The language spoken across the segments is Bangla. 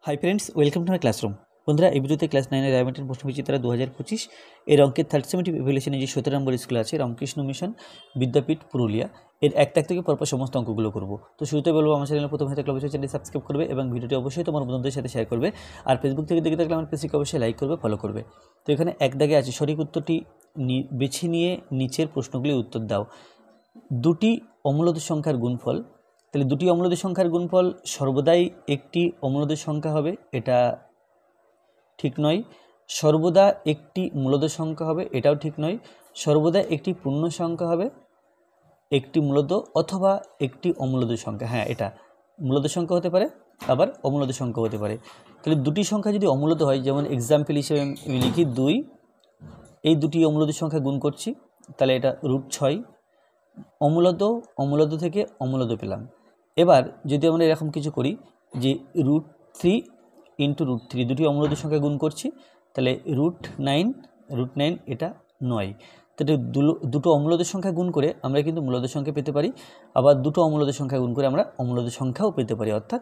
Hi friends, welcome to my classroom. বন্ধুরা, এই ভিডিওতে ক্লাস 9-এর রায়মার্টিন প্রশ্নবিচিত্রা 2025 এর অঙ্কের থার্ড সেমেটিভ ইভ্যালুয়েশনে যে 17 নম্বর স্কুল আছে রামকৃষ্ণ মিশন বিদ্যাপীঠ পুরুলিয়া, এর এক দাগ থেকে পরপর সমস্ত অঙ্কগুলো করব। তো শুরুতে বলবো, আমার চ্যানেলে প্রথম হয়ে থাকলে অবশ্যই চ্যানেলটি সাবস্ক্রাইব করবে এবং ভিডিওটি অবশ্যই তোমার বন্ধুদের সাথে শেয়ার করবে। আর ফেসবুক থেকে দেখে থাকলে আমার পেজটিকে অবশ্যই লাইক করবে, ফলো করবে। তো এখানে এক দাগে আছে, সঠিক উত্তরটি বেছে নিয়ে নিচের প্রশ্নগুলির উত্তর দাও। দুটি অমূলদ সংখ্যার গুণফল, তাহলে দুটি অমূলদ সংখ্যার গুণফল সর্বদাই একটি অমূলদ সংখ্যা হবে, এটা ঠিক নয়। সর্বদা একটি মূলদ সংখ্যা হবে, এটাও ঠিক নয়। সর্বদা একটি পূর্ণ সংখ্যা হবে, একটি মূলদ অথবা একটি অমূলদ সংখ্যা। হ্যাঁ, এটা মূলদ সংখ্যা হতে পারে, আবার অমূলদ সংখ্যা হতে পারে। তাহলে দুটি সংখ্যা যদি অমূলদ হয়, যেমন এক্সাম্পল হিসেবে আমি লিখি 2, এই দুটি অমূলদ সংখ্যা গুণ করছি, তাহলে এটা √6। অমূলদ থেকে অমূলদ পেলাম। এবার যদি আমরা এরকম কিছু করি যে √3 ইন্টু √3, দুটি অমূলদ সংখ্যা গুণ করছি, তাহলে √9, এটা 9। তাহলে দুটো অমূলদ সংখ্যা গুণ করে আমরা কিন্তু মূলদ সংখ্যা পেতে পারি, আবার দুটো অমূলদ সংখ্যা গুণ করে আমরা অমূলদ সংখ্যাও পেতে পারি, অর্থাৎ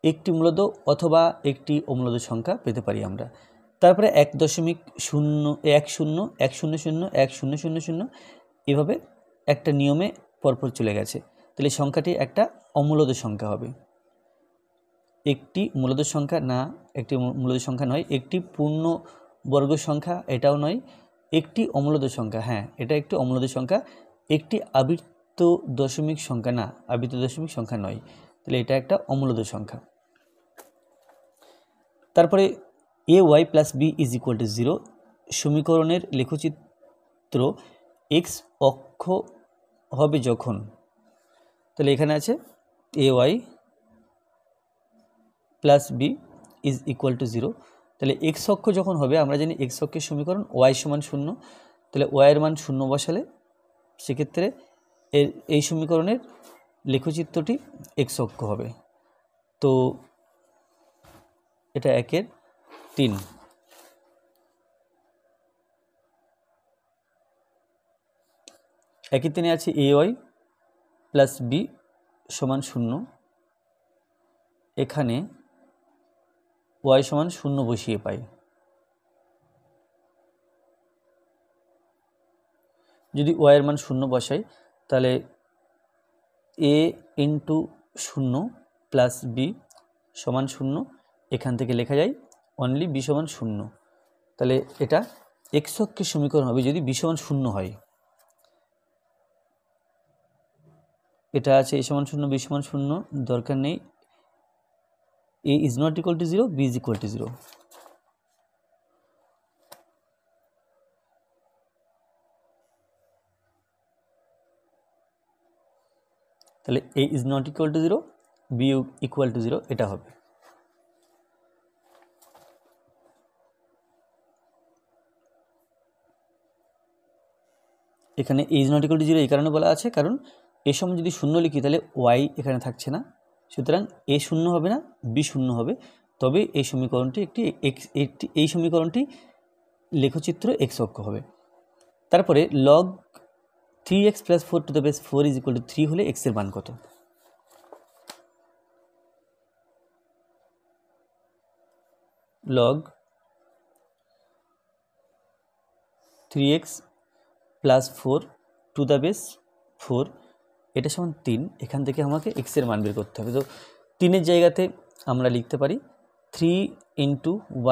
একটি মূলদ অথবা একটি অমূলদ সংখ্যা পেতে পারি আমরা। তারপরে 1.0 এভাবে একটা নিয়মে পরপর চলে গেছে। তাহলে সংখ্যাটি একটা অমূলদ সংখ্যা হবে, একটি মূলদ সংখ্যা না, একটি মূলদ সংখ্যা নয়। একটি পূর্ণ বর্গ সংখ্যা, এটাও নয়। একটি অমূলদ সংখ্যা, হ্যাঁ এটা একটি অমূলদ সংখ্যা। একটি আবৃত্ত দশমিক সংখ্যা না, আবৃত্ত দশমিক সংখ্যা নয়। তাহলে এটা একটা অমূলদ সংখ্যা। তারপরে ay + b = 0 সমীকরণের লেখচিত্র এক্স অক্ষ হবে যখন, তাহলে এখানে আছে ay + b = 0। তাহলে এক্স অক্ষ যখন হবে, আমরা জানি এক্স অক্ষের সমীকরণ y = 0। তাহলে y এর মান 0 বসালে সেক্ষেত্রে এই সমীকরণের লেখচিত্রটি এক্স অক্ষ হবে। তো এটা 1/3। একই তিনে আছে ay + b = 0। এখানে y = 0 বসিয়ে পাই। যদি y এর মান 0 বসাই, তাহলে a × 0 + b = 0। এখান থেকে লেখা যায় অনলি b = 0। তাহলে এটা এক্স অক্ষের সমীকরণ হবে যদি b = 0 হয়। এটা আছে a = 0, b = 0, দরকার নেই। a is not equal to 0, b is equal to 0। তাহলে a is not equal to 0, b equal to 0, এটা হবে। এখানে a is not equal to 0 এই কারণে বলা আছে, কারণ এর সময় যদি 0 লিখি তাহলে y এখানে থাকছে না, সুতরাং a 0 হবে না, b 0 হবে। তবে এই সমীকরণটি লেখচিত্র এক্স অক্ষ হবে। তারপরে log 3x + 4 = 3 হলে x এর মান কত? log 3x + 4 এটা সমান 3। এখান থেকে আমাকে x এর মান বের করতে হবে। তো 3-এর জায়গাতে আমরা লিখতে পারি 3 ×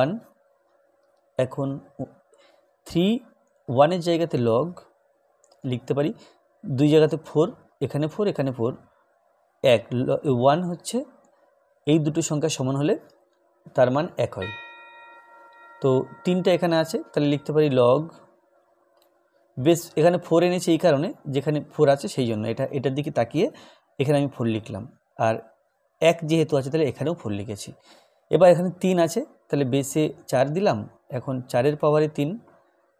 1। এখন 3, 1-এর জায়গাতে log লিখতে পারি, 2 জায়গাতে 4, এখানে 4, এখানে 4, 1 হচ্ছে এই দুটো সংখ্যা সমান হলে তার মান 1 হয়। তো 3টা এখানে আছে, তাহলে লিখতে পারি log, বেশ এখানে 4 এনেছি এই কারণে, যেখানে 4 আছে সেই জন্য এটার দিকে তাকিয়ে এখানে আমি 4 লিখলাম। আর 1 যেহেতু আছে তাহলে এখানেও 4 লিখেছি। এবার এখানে 3 আছে, তাহলে বেসে 4 দিলাম। এখন 4-এর পাওয়ারে 3,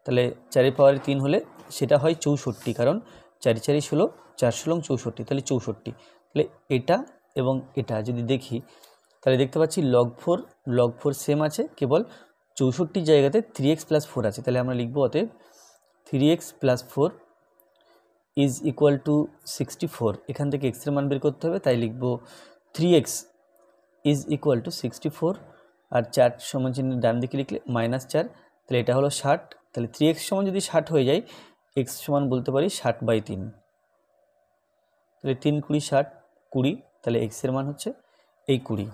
তাহলে 4-এর পাওয়ারে 3 হলে সেটা হয় 64, কারণ 4 × 4 = 16, 4 × 16 = 64, তাহলে 64। তাহলে এটা এবং এটা যদি দেখি তাহলে দেখতে পাচ্ছি log 4 সেম আছে, কেবল 64 জায়গাতে 3x + 4 আছে। তাহলে আমরা লিখব অতএব 3x + 4 = 64। এখান থেকে x এর মান বের করতে হবে, তাই লিখব 3x ইজ ইকুয়াল টু 64 আর 4 সমান চিহ্ন ডান দিকে লিখলে -4, তাহলে এটা হলো 60। তাহলে 3x সমান যদি 60 হয়ে যায়, x সমান বলতে পারি 60/3। তাহলে 3 20 60 20, তাহলে x এর মান হচ্ছে এই 20।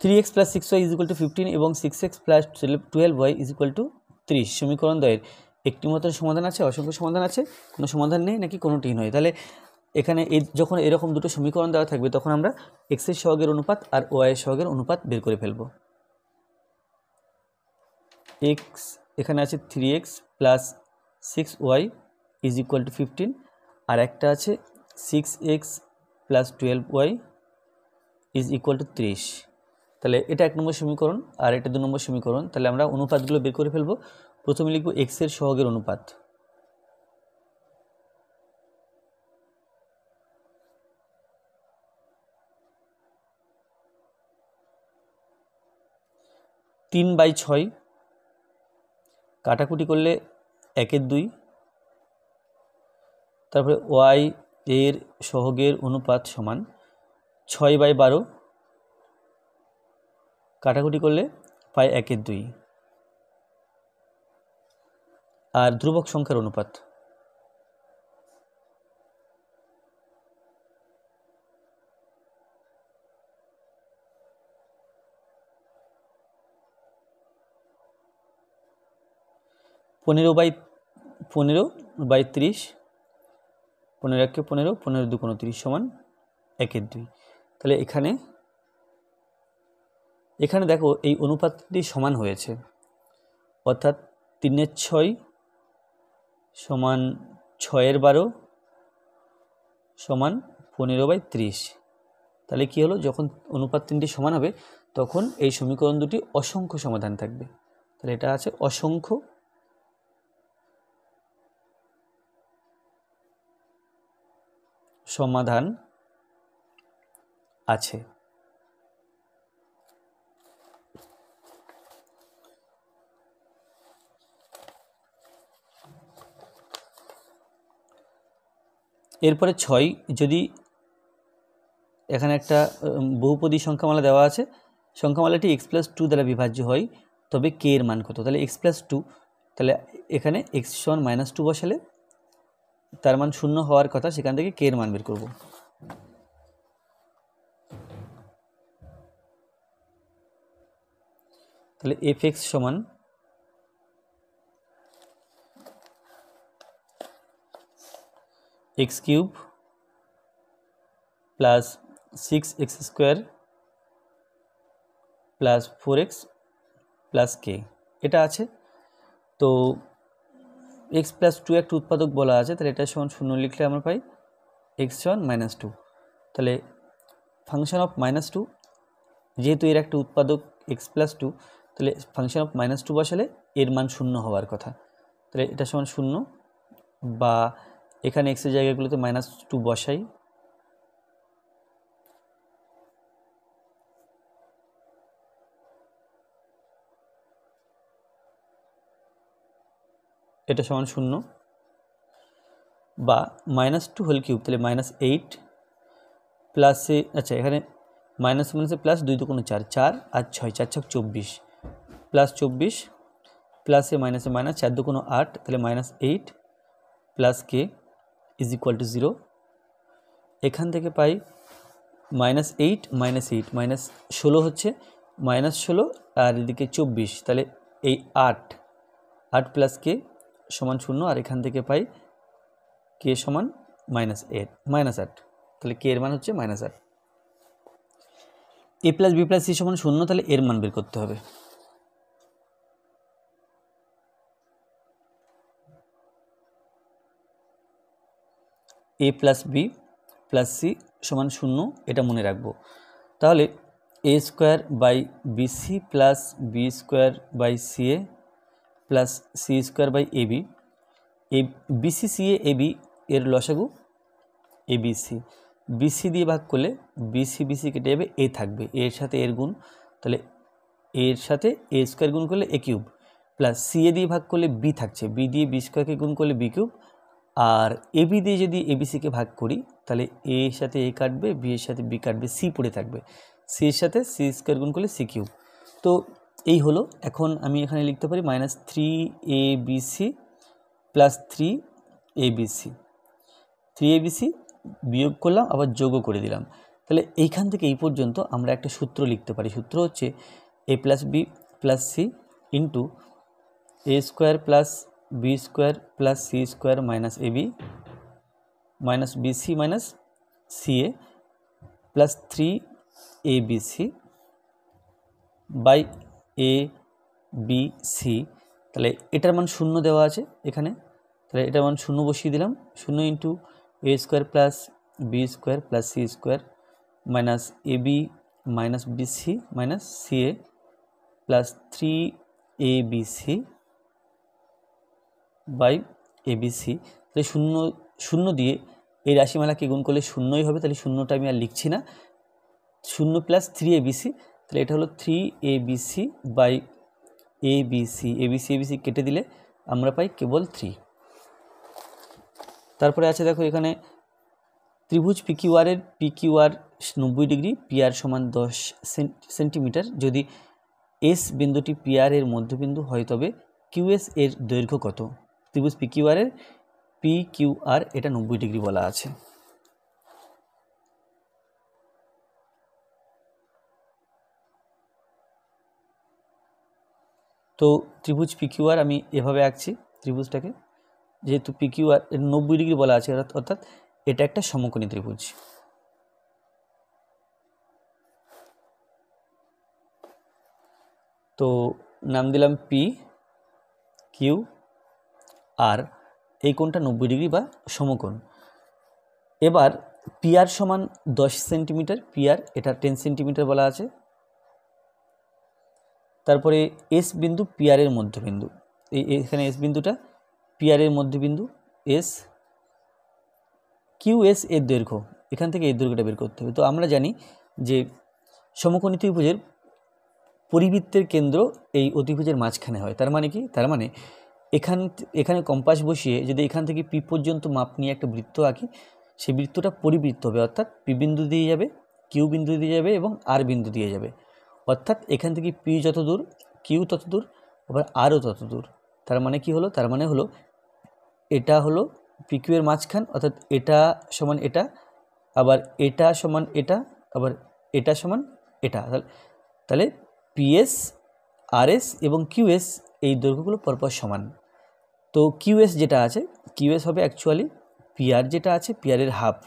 3x + 6y = 15 এবং 6x + 12y = 30। সমীকরণ দ্বয়ের একটি মাত্র সমাধান আছে, অসংখ্য সমাধান আছে, কোনো সমাধান নেই নাকি কোনোটি নয়। তাহলে এখানে যখন এরকম দুটো সমীকরণ দেওয়া থাকবে তখন আমরা x এর সহগের অনুপাত আর y এর সহগের অনুপাত বের করে ফেলব। x এখানে আছে 3x + 6y = 15, আর একটা আছে 6x + 12y = 30। তাহলে এটা 1 নম্বর সমীকরণ আর এটা 2 নম্বর সমীকরণ। তাহলে আমরা অনুপাতগুলো বের করে ফেলব। প্রথমে লিখব x এর সহগের অনুপাত। তিন বাই 6, কাটাকুটি করলে 1/2। তারপরে y এর সহগের অনুপাত সমান 6/12, কাটাকুটি করলে পাই 1/2। আর ধ্রুবক সংখ্যার অনুপাত পনেরো বাই 30, 15 × 15, 15 × 2 = 30 সমান 1/2। তাহলে এখানে দেখো এই অনুপাতটি সমান হয়েছে, অর্থাৎ 3/6 সমান 6/12 সমান 15/30। তাহলে কি হলো, যখন অনুপাত তিনটি সমান হবে তখন এই সমীকরণ দুটি অসংখ্য সমাধান থাকবে। তাহলে এটা আছে অসংখ্য সমাধান আছে। এরপরে 6, যদি এখানে একটা বহুপদী সংখ্যামালা দেওয়া আছে, সংখ্যামালাটি x + 2 দ্বারা বিভাজ্য হয়, তবে k এর মান কত? তাহলে x + 2, তাহলে এখানে x সমান -2 বসালে তার মান 0 হওয়ার কথা, সেখান থেকে k এর মান বের করব। তাহলে fx সমান x³ + 6x² + 4x + k, এটা আছে। তো x + 2 একটা উৎপাদক বলা আছে, তাহলে এটা সমান 0 লিখলে আমরা পাই x সমান -2। তাহলে ফাংশন অফ -2, যেহেতু এর একটা উৎপাদক x + 2, তাহলে ফাংশন অফ -2 বসালে এর মান 0 হওয়ার কথা। তাহলে এটা সমান 0, বা এখানে x এর জায়গাগুলোতে -2 বসাই। এটা সমান 0, বা -2 হোল কিউব, তাহলে -8 প্লাসে, আচ্ছা এখানে মাইনাস প্লাস 2 × 2 = 4, 4 আর 6, 4 × 6 = 24, প্লাস 24 প্লাসে মাইনাসে মাইনাস, 4 × 2 = 8, তাহলে -8 প্লাস k = 0। এখান থেকে পাই -8 -8 হচ্ছে -16, আর এদিকে 24, তাহলে এই 8 প্লাস k সমান 0, আর এখান থেকে পাই k সমান -8, তাহলে k এর মান হচ্ছে -8। a + b + c সমান 0, তাহলে এর মান বের করতে হবে। a + b + c সমান 0, এটা মনে রাখবো। তাহলে a² / bc + b² / ca + c² / ab, bc/ca ab এর লসাগু abc, bc দিয়ে ভাগ করলে bc কেটে যাবে, a থাকবে, এর সাথে এর গুণ, তাহলে এর সাথে a² গুণ করলে a³ প্লাস ca দিয়ে ভাগ করলে b থাকছে, b দিয়ে b² কে গুণ করলে b³ আর এবি দিয়ে যদি এবিসিকে ভাগ করি তাহলে এ এর সাথে এ কাটবে, বি এর সাথে বি কাটবে, সি পড়ে থাকবে, সি এর সাথে সি স্কোয়ার গুণ করলে সি কিউব। তো এই হলো। এখন আমি এখানে লিখতে পারি -3abc প্লাস 3abc, 3abc বিয়োগ করলাম আবার যোগও করে দিলাম। তাহলে এইখান থেকে এই পর্যন্ত আমরা একটা সূত্র লিখতে পারি। সূত্র হচ্ছে a plus B plus C into A square plus B square plus C square minus AB minus BC minus CA plus 3abc by A B C. তাহলে এটার মান 0 দেওয়া আছে এখানে, তাহলে এটার মান 0 বসিয়ে দিলাম। 0 into A square plus B square plus C square minus AB minus BC minus CA plus 3abc by ABC. তাহলে 0 দিয়ে এই রাশিমালাকে গুণ করলে 0ই হবে, তাহলে 0টা আমি আর লিখছি না। 0 প্লাস 3abc, তাহলে এটা হলো 3abc বাই এবিসি। এবিসি কেটে দিলে আমরা পাই কেবল 3। তারপরে আছে দেখো এখানে ত্রিভুজ পিকিউআর এর পিকিউআর 90 ডিগ্রি, পিআর সমান 10 সেন্টিমিটার। যদি এস বিন্দুটি পিআর এর মধ্যবিন্দু হয় তবে কিউএস এর দৈর্ঘ্য কত? ত্রিভুজ পিকিউআর এর পিকিউআর এটা 90 ডিগ্রি বলা আছে। তো ত্রিভুজ পিকিউআর আমি এভাবে আঁকছি ত্রিভুজটাকে, যেহেতু পিকিউআর 90 ডিগ্রি বলা আছে অর্থাৎ এটা একটা সমকোণী ত্রিভুজ। তো নাম দিলাম পি কিউ আর, এই কোণটা 90 ডিগ্রি বা সমকোণ। এবার পিআর সমান 10 সেন্টিমিটার, পিআর এটা 10 সেন্টিমিটার বলা আছে। তারপরে এস বিন্দু পিআর এর মধ্যবিন্দু, এখানে এস বিন্দুটা পিআর এর মধ্যবিন্দু এস। কিউএস এর দৈর্ঘ্য, এখান থেকে এর দৈর্ঘ্যটা বের করতে হবে। তো আমরা জানি যে সমকোণী ত্রিভুজের পরিবৃত্তের কেন্দ্র এই অতিভুজের মাঝখানে হয়। তার মানে কি? তার মানে এখানে কম্পাস বসিয়ে যদি এখান থেকে পি পর্যন্ত মাপ নিয়ে একটা বৃত্ত আঁকি, সেই বৃত্তটা পরিবৃত্ত হবে, অর্থাৎ পি বিন্দু দিয়ে যাবে, কিউ বিন্দু দিয়ে যাবে এবং আর বিন্দু দিয়ে যাবে। অর্থাৎ এখান থেকে পি যত দূর, কিউ তত দূর, আবার আরও তত দূর। তার মানে কি হলো? তার মানে হলো এটা হলো পি কিউ এর মাঝখান, অর্থাৎ এটা সমান এটা, আবার এটা সমান এটা, আবার এটা সমান এটা। তাহলে পিএস, আরএস এবং কিউএস এই দৈর্ঘ্যগুলো পরপর সমান। তো কিউএস যেটা আছে, কিউএস হবে অ্যাকচুয়ালি পিআর যেটা আছে, পিআর এর হাফ,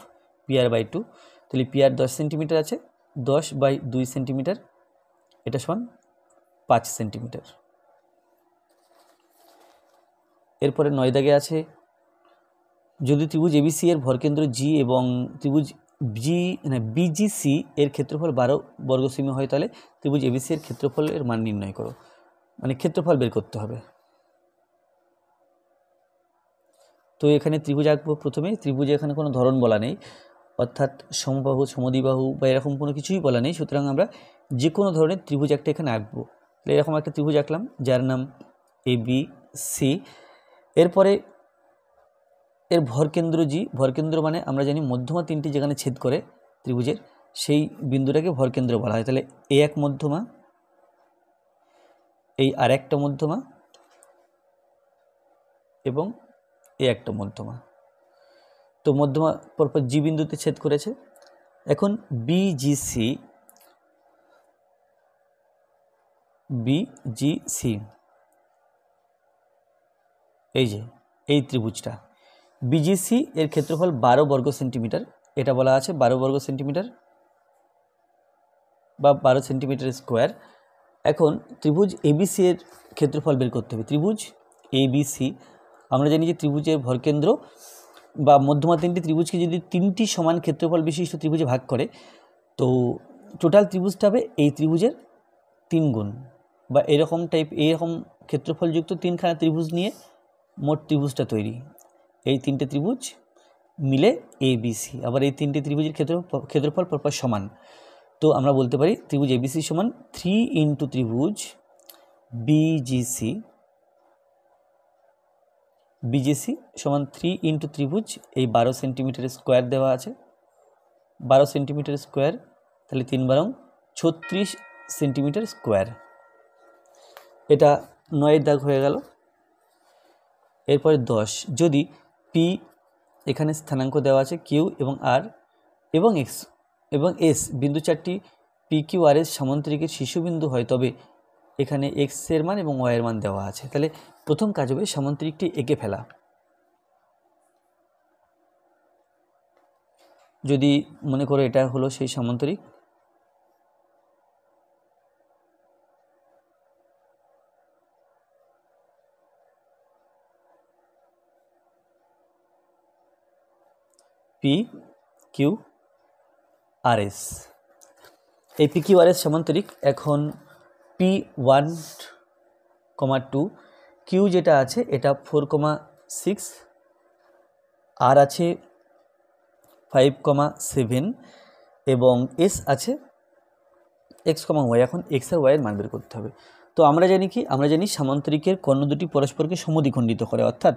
পিআর বাই 2। তাহলে পিআর 10 সেন্টিমিটার আছে, 10 বাই 2 সেন্টিমিটার, এটা সমান 5 সেন্টিমিটার। এরপরে 9 দাগে আছে যদি ত্রিভুজ এবিসি এর ভরকেন্দ্র জি এবং ত্রিভুজ বিজিসি এর ক্ষেত্রফল 12 বর্গ সেমি হয়, তাহলে ত্রিভুজ এবিসি এর ক্ষেত্রফলের মান নির্ণয় করো। মানে ক্ষেত্রফল বের করতে হবে। তো এখানে ত্রিভুজ আঁকবো। প্রথমে ত্রিভুজে এখানে কোনো ধরন বলা নেই, অর্থাৎ সমবাহু সমদ্বিবাহু বা এরকম কোনো কিছুই বলা নেই। সুতরাং আমরা যে কোনো ধরনের ত্রিভুজ একটা এখানে আঁকবো। এরকম একটা ত্রিভুজ আঁকলাম যার নাম এবিসি। এরপরে এর ভরকেন্দ্র জি, ভরকেন্দ্র মানে আমরা জানি মধ্যমা 3টি যেখানে ছেদ করে ত্রিভুজের, সেই বিন্দুটাকে ভরকেন্দ্র বলা হয়। তাহলে এ এক মধ্যমা, এই আর একটা মধ্যমা এবং এ একটা মধ্যমা। তো মধ্যমা পরপর জি বিন্দুতে ছেদ করেছে। এখন বিজিসি এই যে এই ত্রিভুজটা বিজিসি এর ক্ষেত্রফল 12 বর্গ সেন্টিমিটার, এটা বলা আছে 12 বর্গ সেন্টিমিটার বা 12 সেন্টিমিটার স্কোয়ার। এখন ত্রিভুজ এবিসি এর ক্ষেত্রফল বের করতে হবে। ত্রিভুজ এবিসি আমরা জানি যে ত্রিভুজের ভরকেন্দ্র বা মধ্যমা 3টি ত্রিভুজকে যদি 3টি সমান ক্ষেত্রফল বিশিষ্ট ত্রিভুজে ভাগ করে, তো টোটাল ত্রিভুজটা হবে এই ত্রিভুজের 3 গুণ বা এরকম ক্ষেত্রফলযুক্ত 3খানা ত্রিভুজ নিয়ে মোট ত্রিভুজটা তৈরি। এই 3টে ত্রিভুজ মিলে এবিসি, আবার এই 3টে ত্রিভুজের ক্ষেত্রফল পরপর সমান। তো আমরা বলতে পারি ত্রিভুজ এবিসি সমান 3 ইন্টু ত্রিভুজ বিজিসি বিজেসি সমান 3 ইন্টু ত্রিভুজ এই 12 সেন্টিমিটার স্কোয়ার দেওয়া আছে, 12 সেন্টিমিটার স্কোয়ার, তাহলে 3 12 36 সেন্টিমিটার স্কোয়ার। এটা 9 দাগ হয়ে গেল। এরপরে 10, যদি পি এখানে স্থানাঙ্ক দেওয়া আছে কিউ এবং আর এবং এক্স এবং এস বিন্দু চারটি পি কিউ আর এস সামান্তরিকের শীর্ষবিন্দু হয়, তবে এখানে এক্স এর মান এবং ওয়াই এর মান দেওয়া আছে। তাহলে প্রথম কাজ হবে সামান্তরিকটি এঁকে ফেলা। যদি মনে করো এটা হলো সেই সামান্তরিক, পি কিউ আর এস, এই পি কিউ আর এস সামান্তরিক। এখন P1,2 কিউ যেটা আছে এটা 4,6, আর আছে 5,7 এবং এস আছে এক্স কমা ওয়াই। এখন এক্স আর ওয়াই এর মান বের করতে হবে। তো আমরা জানি কি, আমরা জানি সামান্তরিকের কর্ণ দুটি পরস্পরকে সমদ্বিখণ্ডিত করে, অর্থাৎ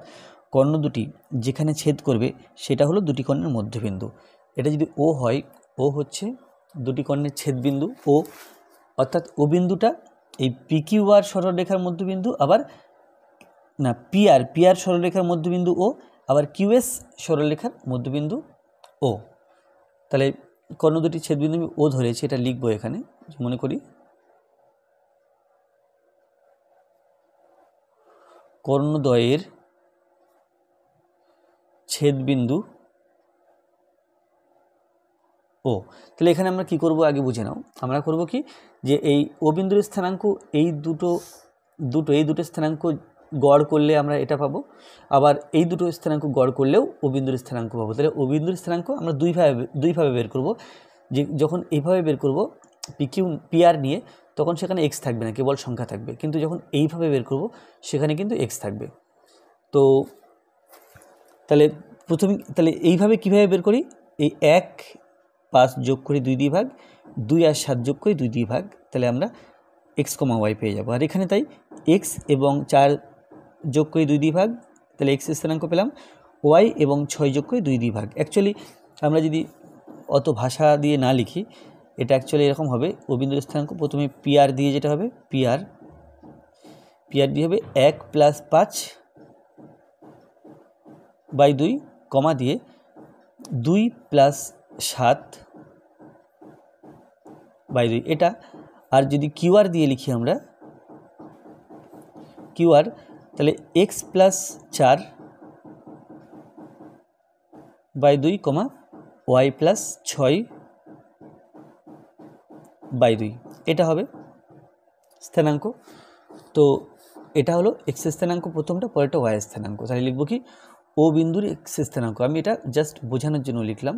কর্ণ দুটি যেখানে ছেদ করবে সেটা হলো দুটি কর্ণের মধ্যবিন্দু। এটা যদি ও হয়, ও হচ্ছে দুটি কর্ণের ছেদবিন্দু ও, অর্থাৎ ও বিন্দুটা এই পি কিউ আর সরলরেখার মধ্যবিন্দু, আবার না পি আর সরলরেখার মধ্যবিন্দু ও, আবার কিউএস সরলরেখার মধ্যবিন্দু ও। তাহলে কর্ণ দুটি ছেদবিন্দু ও ধরেছি, এটা লিখবো এখানে। মনে করি কর্ণদ্বয়ের ছেদবিন্দু ও। তাহলে এখানে আমরা কি করব আগে বুঝে নাও। আমরা করব কি, যে এই ও বিন্দুর স্থানাঙ্ক এই দুটো স্থানাঙ্ক গড় করলে আমরা এটা পাবো, আবার এই দুটো স্থানাঙ্ক গড় করলেও ও বিন্দুর স্থানাঙ্ক পাবো। তাহলে ও বিন্দুর স্থানাঙ্ক আমরা দুইভাবে বের করব। যে যখন এইভাবে বের করব পি আর নিয়ে, তখন সেখানে এক্স থাকবে না, কেবল সংখ্যা থাকবে। কিন্তু যখন এইভাবে বের করব সেখানে কিন্তু এক্স থাকবে। তো তাহলে তাহলে এইভাবে কিভাবে বের করি, এই 1 5 যোগ করি 2 ভাগ, 2 আর 7 যোগ করি 2 ভাগ, তাহলে আমরা এক্স কমা ওয়াই পেয়ে যাবো। আর এখানে তাই এক্স এবং 4 যোগ করি 2 ভাগ, তাহলে এক্স স্থানাঙ্ক পেলাম। ওয়াই এবং 6 যোগ করি 2 ভাগ। অ্যাকচুয়ালি আমরা যদি অত ভাষা দিয়ে না লিখি, এটা অ্যাকচুয়ালি এরকম হবে। ও বিন্দুর স্থানাঙ্ক প্রথমে পি আর দিয়ে, যেটা হবে পি আর দিয়ে হবে 1 + 5/2 কমা দিয়ে 2 + 7/2 এটা। আর যদি কিউআর দিয়ে লিখি আমরা কিউআর, তাহলে এক্স + 4/2 কমা ওয়াই + 6/2 এটা হবে স্থানাঙ্ক। তো এটা হলো এক্স স্থানাঙ্ক প্রথমটা, পরেরটা ওয়াই স্থানাঙ্ক। তাহলে লিখবো কি, ও বিন্দুর এক্স স্থানাঙ্ক। আমি এটা জাস্ট বোঝানোর জন্য লিখলাম।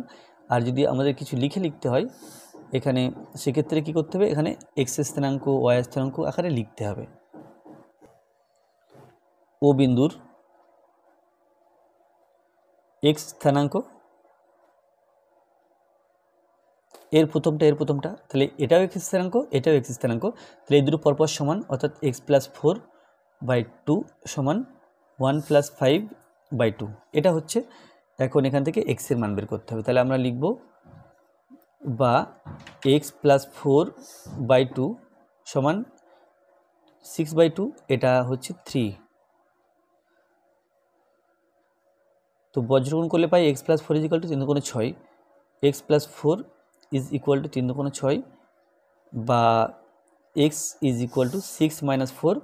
আর যদি আমাদের কিছু লিখতে হয় এখানে, সেক্ষেত্রে কি করতে হবে, এখানে এক্স স্থানাঙ্ক ওয়াই স্থানাঙ্ক আকারে লিখতে হবে। ও বিন্দুর এক্স স্থানাঙ্ক, এর প্রথমটা, তাহলে এটাও এক্স স্থানাঙ্ক, এটাও এক্স স্থানাঙ্ক। তাহলে এই দুটো পরপর সমান, অর্থাৎ x + 4/2 সমান 1 + 5/2। এটা হচ্ছে এখন এখান থেকে x এর মান বের করতে হবে। তাহলে আমরা লিখব, বা x + 4/2 সমান 6/2, এটা হচ্ছে 3। তো বজ্রগুণ করলে পাই x + 4 = 3 × 6, x + 4 = 3 × 6, বা x = 6 - 4,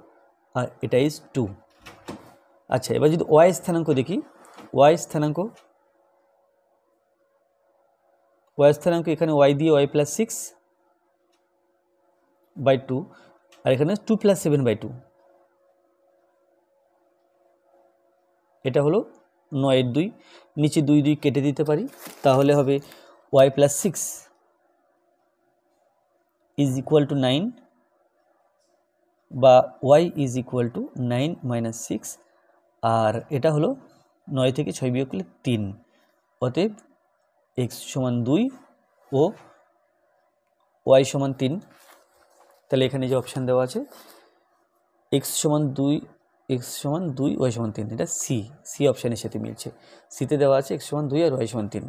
আর এটা ইজ 2। আচ্ছা, এবার যদি ওয়াই স্থানাঙ্ক দেখি, ওয়াই স্থানাঙ্ক এখানে ওয়াই দিয়ে ওয়াই + 6/2, আর এখানে 2 + 7/2, এটা হলো 9/2। নিচে 2 কেটে দিতে পারি, তাহলে হবে y + 6 = 9, বা y = 9 - 6, আর এটা হলো 9 থেকে 6 বিয়োগ করলে 3। অতএব x = 2 ও y = 3। তাহলে এখানে যে অপশান দেওয়া আছে x = 2 এক্স সমান 2 ওয়াই সমান 3, এটা সি অপশানের সাথে মিলছে। সিতে দেওয়া আছে এক্স সমান 2 আর ওয়াই সমান 3।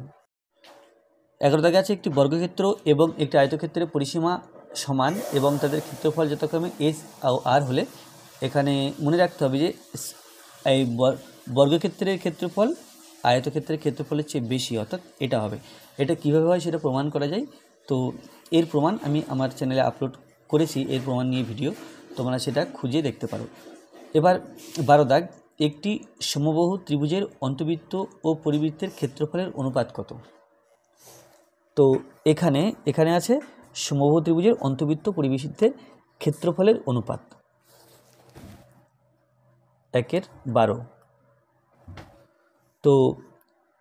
11 দাগে আছে একটি বর্গক্ষেত্র এবং একটি আয়তক্ষেত্রের পরিসীমা সমান এবং তাদের ক্ষেত্রফল যথাক্রমে এস ও আর হলে এখানে মনে রাখতে হবে যে এই বর্গক্ষেত্রের ক্ষেত্রফল আয়তক্ষেত্রের ক্ষেত্রফলের চেয়ে বেশি, অর্থাৎ এটা হবে। এটা কীভাবে হয় সেটা প্রমাণ করা যায়। তো এর প্রমাণ আমি আমার চ্যানেলে আপলোড করেছি, এর প্রমাণ নিয়ে ভিডিও, তোমরা সেটা খুঁজে দেখতে পারো। এবার 12 দাগ, একটি সমবাহু ত্রিভুজের অন্তবৃত্ত ও পরিবৃত্তের ক্ষেত্রফলের অনুপাত কত? তো এখানে আছে সমবাহু ত্রিভুজের অন্তবৃত্ত পরিবৃত্তের ক্ষেত্রফলের অনুপাত 1/12। তো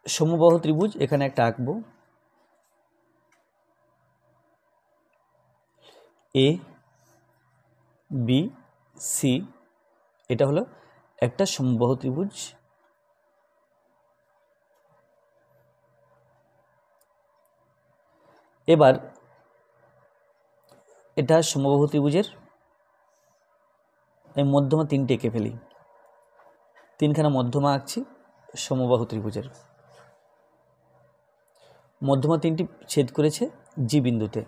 সমবাহু ত্রিভুজ এখানে একটা আঁকবো, এ বি সি, এটা হলো একটা সমবাহু ত্রিভুজ। এবার এটা সমবাহু ত্রিভুজের এই মধ্যমা 3টে এঁকে ফেলি, 3খানা মধ্যমা আঁকছি সমবাহু ত্রিভুজের। মধ্যমা 3টি ছেদ করেছে জি বিন্দুতে।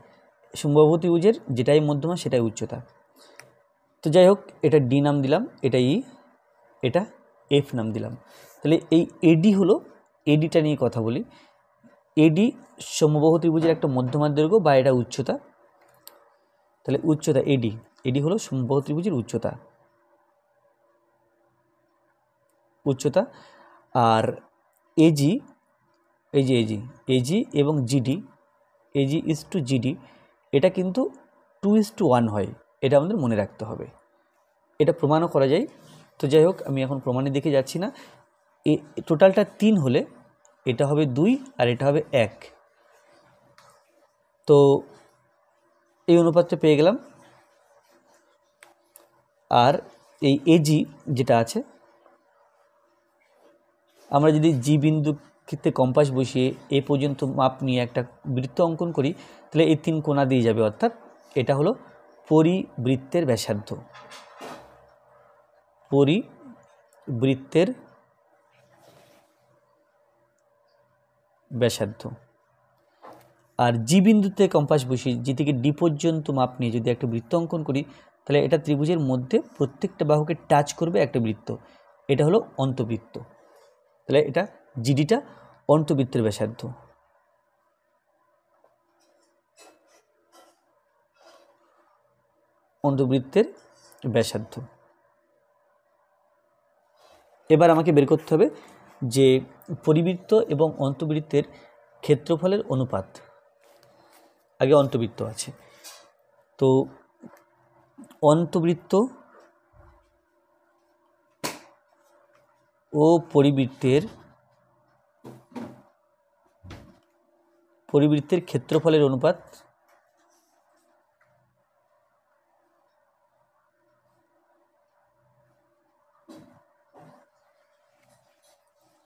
সমবাহু ত্রিভুজের যেটাই মধ্যমা সেটাই উচ্চতা। তো যাই হোক, এটা ডি নাম দিলাম, এটা ই, এটা এফ নাম দিলাম। তাহলে এই এডি হলো, এডিটা নিয়ে কথা বলি। এডি সমবাহু ত্রিভুজের একটা মধ্যমার দৈর্ঘ্য বা এটা উচ্চতা। তাহলে উচ্চতা এডি হলো সমবাহু ত্রিভুজের উচ্চতা। আর এজি, এই যে এজি এবং GD, AG is to GD, এটা কিন্তু 2:1 হয়, এটা আমাদের মনে রাখতে হবে। এটা প্রমাণও করা যায়। তো যাই হোক, আমি এখন প্রমাণের দিকে যাচ্ছি না। টোটালটা 3 হলে এটা হবে 2 আর এটা হবে 1। তো এই অনুপাতটা পেয়ে গেলাম। আর এই এজি যেটা আছে, আমরা যদি জি বিন্দু ক্ষেত্রে কম্পাস বসিয়ে এ পর্যন্ত মাপ নিয়ে একটা বৃত্ত অঙ্কন করি, তাহলে এই 3 কোণা দিয়ে যাবে, অর্থাৎ এটা হলো পরিবৃত্তের ব্যাসার্ধ। পরিবৃত্তের ব্যাসার্ধ। আর জি বিন্দুতে কম্পাস বসিয়ে জি থেকে ডি পর্যন্ত মাপ নিয়ে যদি একটা বৃত্ত অঙ্কন করি, তাহলে এটা ত্রিভুজের মধ্যে প্রত্যেকটা বাহুকে টাচ করবে একটা বৃত্ত, এটা হলো অন্তবৃত্ত। তাহলে এটা জিডিটা অন্তবৃত্তের ব্যাসার্ধ। অন্তবৃত্তের ব্যাসার্ধ। এবার আমাকে বের করতে হবে যে পরিবৃত্ত এবং অন্তবৃত্তের ক্ষেত্রফলের অনুপাত। আগে অন্তবৃত্ত আছে, তো অন্তবৃত্ত ও পরিবৃত্তের ক্ষেত্রফলের অনুপাত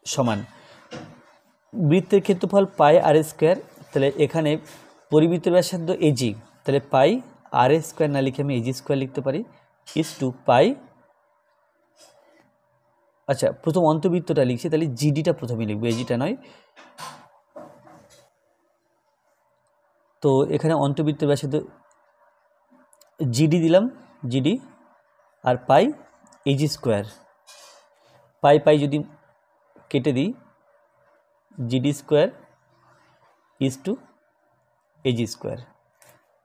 সমান বৃত্তের ক্ষেত্রফল পাই আর স্কোয়ার। তাহলে এখানে পরিবৃত্তের ব্যাসার্ধ এজি, তাহলে পাই আর স্কোয়ার না লিখে আমি এজি স্কোয়ার লিখতে পারি, ইস টু পাই। আচ্ছা, প্রথম অন্তবৃত্তটা লিখছি, তাহলে জিডিটা প্রথমে লিখবো, এজিটা নয়। তো এখানে অন্তবৃত্তের ব্যাসার্ধ জিডি দিলাম, জিডি, আর পাই এজি স্কোয়ার। পাই যদি কেটে দিই, GD square is to AG square.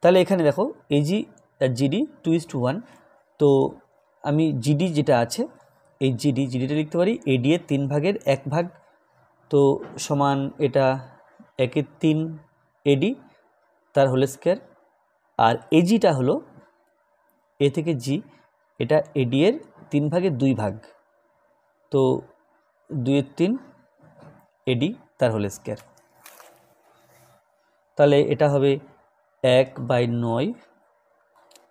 তাহলে এখানে দেখো এজি আর জিডি 2:1। তো আমি জিডি যেটা আছে, এই জিডিটা লিখতে পারি এডি এর 3 ভাগের 1 ভাগ, তো সমান এটা 1/3 এডি তার হোল স্কোয়ার। আর এজিটা হলো এ থেকে জি, এটা এডি এর 3 ভাগের 2 ভাগ, তো 2/3 এডি তার হোল স্কোয়ার। তাহলে এটা হবে 1/9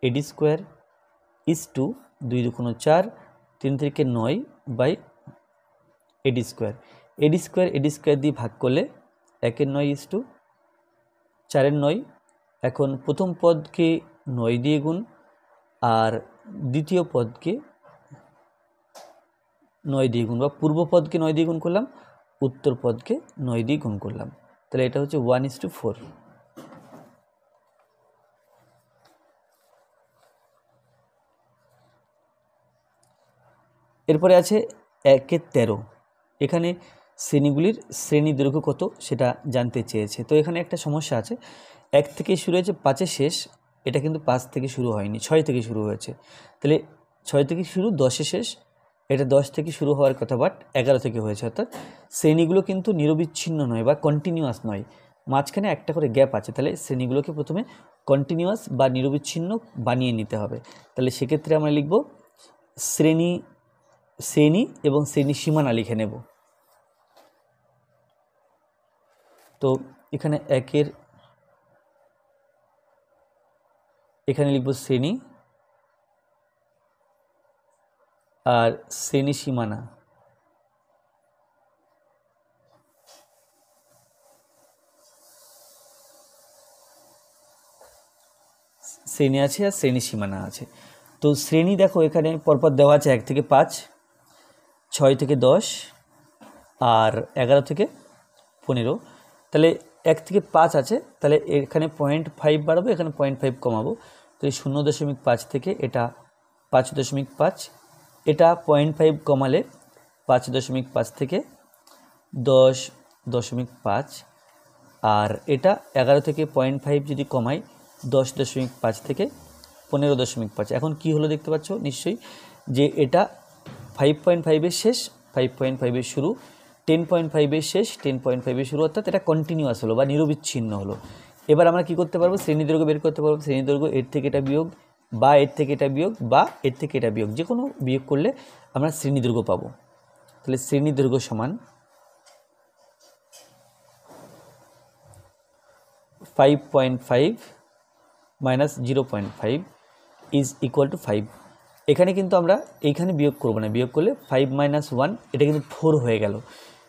এডি স্কোয়ার ইজ টু 2×2 4, 3 থেকে 9 by AD square. AD square দিয়ে ভাগ করলে 1/9 ইজ টু 4/9। এখন প্রথম পদকে 9 দিয়ে গুণ আর দ্বিতীয় পদকে 9 দিয়ে গুণ, বা পূর্ব পদকে 9 দিয়ে গুণ করলাম, উত্তর পদকে 9 দিয়ে গুণ করলাম, তাহলে এটা হচ্ছে 1:4। এরপরে আছে 1-13, এখানে শ্রেণীগুলির শ্রেণী দৈর্ঘ্য কত সেটা জানতে চেয়েছে। তো এখানে একটা সমস্যা আছে, 1 থেকে শুরু হয়েছে 5-এ শেষ, এটা কিন্তু 5 থেকে শুরু হয়নি, 6 থেকে শুরু হয়েছে, তাহলে 6 থেকে শুরু 10-এ শেষ, এটা 10 থেকে শুরু হওয়ার কথা, বাট 11 থেকে হয়েছে, অর্থাৎ শ্রেণীগুলো কিন্তু নিরবিচ্ছিন্ন নয় বা কন্টিনিউয়াস নয়, মাঝখানে একটা করে গ্যাপ আছে, তাহলে শ্রেণীগুলোকে প্রথমে কন্টিনিউয়াস বা নিরবিচ্ছিন্ন বানিয়ে নিতে হবে। তাহলে সেক্ষেত্রে আমরা লিখব শ্রেণী এবং শ্রেণী সীমানা লিখে নেব। তো এখানে এখানে লিখব শ্রেণী আর শ্রেণী সীমানা। শ্রেণী আছে আর শ্রেণী সীমানা আছে। তো শ্রেণী দেখো এখানে পরপর দেওয়া আছে 1 থেকে 5, 6 থেকে 10 আর 11 থেকে 15। তাহলে 1 থেকে 5 আছে, তাহলে এখানে 0.5 বাড়াবো, এখানে 0.5 কমাবো, তো 0.5 থেকে এটা 5.5, এটা 0.5 কমালে 5.5 থেকে 10.5, আর এটা 11 থেকে 0.5 যদি কমাই 10.5 থেকে 15.5। এখন কি হলো দেখতে পাচ্ছ নিশ্চয়ই, যে এটা 5.5-এর শেষ, 5.5-এর শুরু, 10.5-এর শেষ, 10.5-এর শুরু, অর্থাৎ এটা কন্টিনিউয়াস হলো বা নিরবিচ্ছিন্ন হলো। এবার আমরা কি করতে পারবো, শ্রেণী দৈর্ঘ্য বের করতে পারবো। শ্রেণী দৈর্ঘ্য এর থেকে এটা বিয়োগ, বা এর থেকে এটা বিয়োগ, বা এর থেকে এটা বিয়োগ, যে কোনো বিয়োগ করলে আমরা শ্রেণী দৈর্ঘ্য পাবো। তাহলে শ্রেণী দৈর্ঘ্য সমান 5.5 মাইনাস 0.5 ইজ ইকুয়াল টু 5। এখানে কিন্তু আমরা এইখানে বিয়োগ করবো না, বিয়োগ করলে 5 - 1 এটা কিন্তু 4 হয়ে গেল,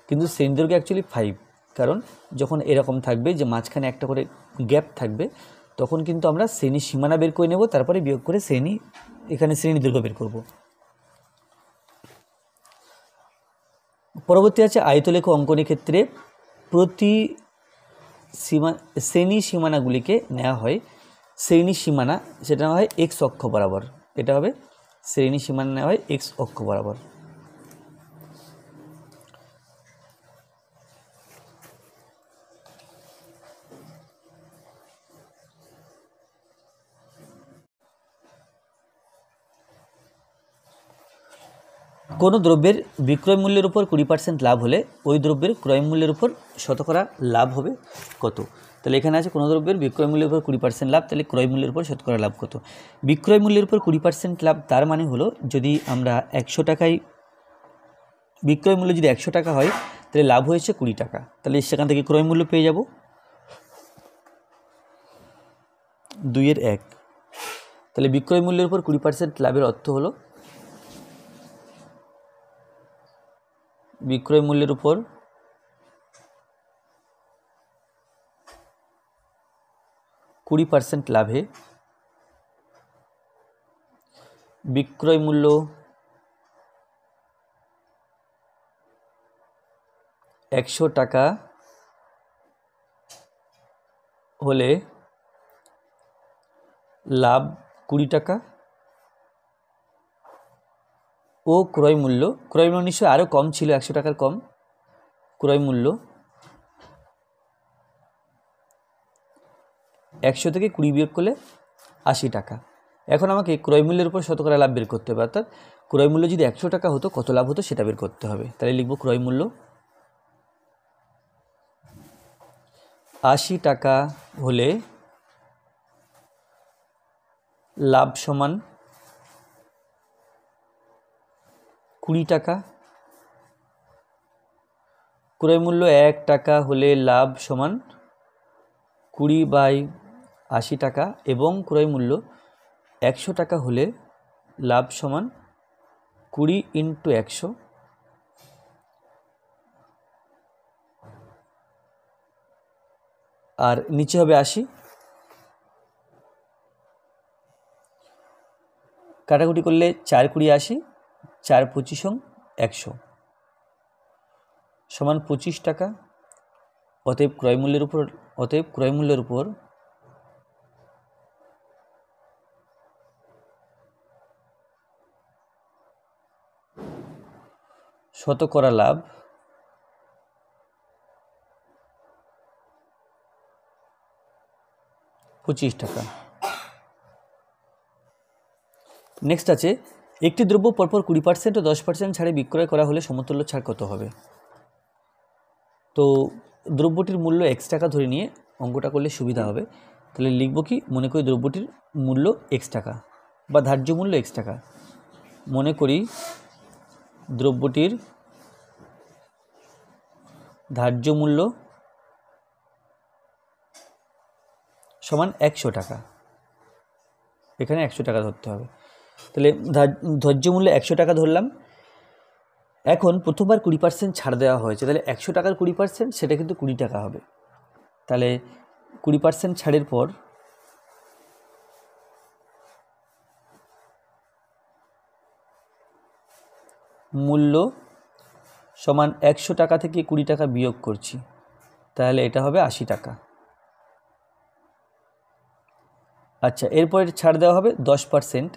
কিন্তু শ্রেণী দৈর্ঘ্য অ্যাকচুয়ালি 5, কারণ যখন এরকম থাকবে যে মাঝখানে একটা করে গ্যাপ থাকবে, তখন কিন্তু আমরা শ্রেণী সীমানা বের করে নেব, তারপরে বিয়োগ করে এখানে শ্রেণী দৈর্ঘ্য বের করব। পরবর্তী আছে আয়তলেখ অঙ্কনের ক্ষেত্রে প্রতি শ্রেণী সীমানাগুলিকে নেওয়া হয়, শ্রেণী সীমানা সেটা নেওয়া হয় এক্স অক্ষ বরাবর, এটা হবে শ্রেণী সীমানা নেওয়া হয় এক্স অক্ষ বরাবর। কোনো দ্রব্যের বিক্রয় মূল্যের উপর 20% লাভ হলে ওই দ্রব্যের ক্রয় মূল্যের উপর শতকরা লাভ হবে কত? তাহলে এখানে আছে কোনো দ্রব্যের বিক্রয় মূল্যের উপর 20% লাভ, তাহলে ক্রয় মূল্যের উপর শতকরা লাভ কত? বিক্রয় মূল্যের উপর 20% লাভ, তার মানে হলো যদি আমরা 100 টাকায় বিক্রয় মূল্য যদি 100 টাকা হয়, তাহলে লাভ হয়েছে 20 টাকা, তাহলে সেখান থেকে ক্রয় মূল্য পেয়ে যাব 2/1। তাহলে বিক্রয় মূল্যের উপর 20% লাভের অর্থ হলো বিক্রয় মূল্যের উপর 20% লাভে বিক্রয় মূল্য 100 টাকা হলে লাভ 20 টাকা, ও ক্রয় মূল্য নিশ্চয়ই আরও কম ছিল, 100 টাকার কম, ক্রয় মূল্য 100 থেকে 20 বিয়োগ করলে 80 টাকা। এখন আমাকে ক্রয় মূল্যের উপর শতকরা লাভ বের করতে হবে, অর্থাৎ ক্রয় মূল্য যদি 100 টাকা হতো কত লাভ হতো সেটা বের করতে হবে। তাহলে লিখব ক্রয় মূল্য 80 টাকা হলে লাভ সমান 20 টাকা, ক্রয় মূল্য 1 টাকা হলে লাভ সমান 20/80 টাকা, এবং ক্রয় মূল্য 100 টাকা হলে লাভ সমান 20 × 100, আর নিচে হবে 80, কাটাকুটি করলে 4 × 20 = 80, 4 × 25 100 সমান 25 টাকা। অতএব ক্রয় মূল্যের উপর শতকরা লাভ টাকা। নেক্সট আছে একটি দ্রব্য পরপর 20% ও 10% ছাড়ে বিক্রয় করা হলে সমতুল্য ছাড় কত হবে? তো দ্রব্যটির মূল্য x টাকা ধরে নিয়ে অঙ্কটা করলে সুবিধা হবে। তাহলে লিখব কি, মনে করি দ্রব্যটির মূল্য x টাকা বা ধার্য মূল্য x টাকা। মনে করি দ্রব্যটির ধার্য মূল্য সমান 100 টাকা। এখানে 100 টাকা ধরতে হবে। তাহলে ধার্য মূল্য 100 টাকা ধরলাম। এখন প্রথমবার 20% ছাড় দেওয়া হয়েছে, তাহলে 100 টাকার 20% সেটা কিন্তু 20 টাকা হবে। তাহলে 20% ছাড়ের পর মূল্য সমান 100 টাকা থেকে 20 টাকা বিয়োগ করছি, তাহলে এটা হবে 80 টাকা। আচ্ছা, এরপরে ছাড় দেওয়া হবে 10%।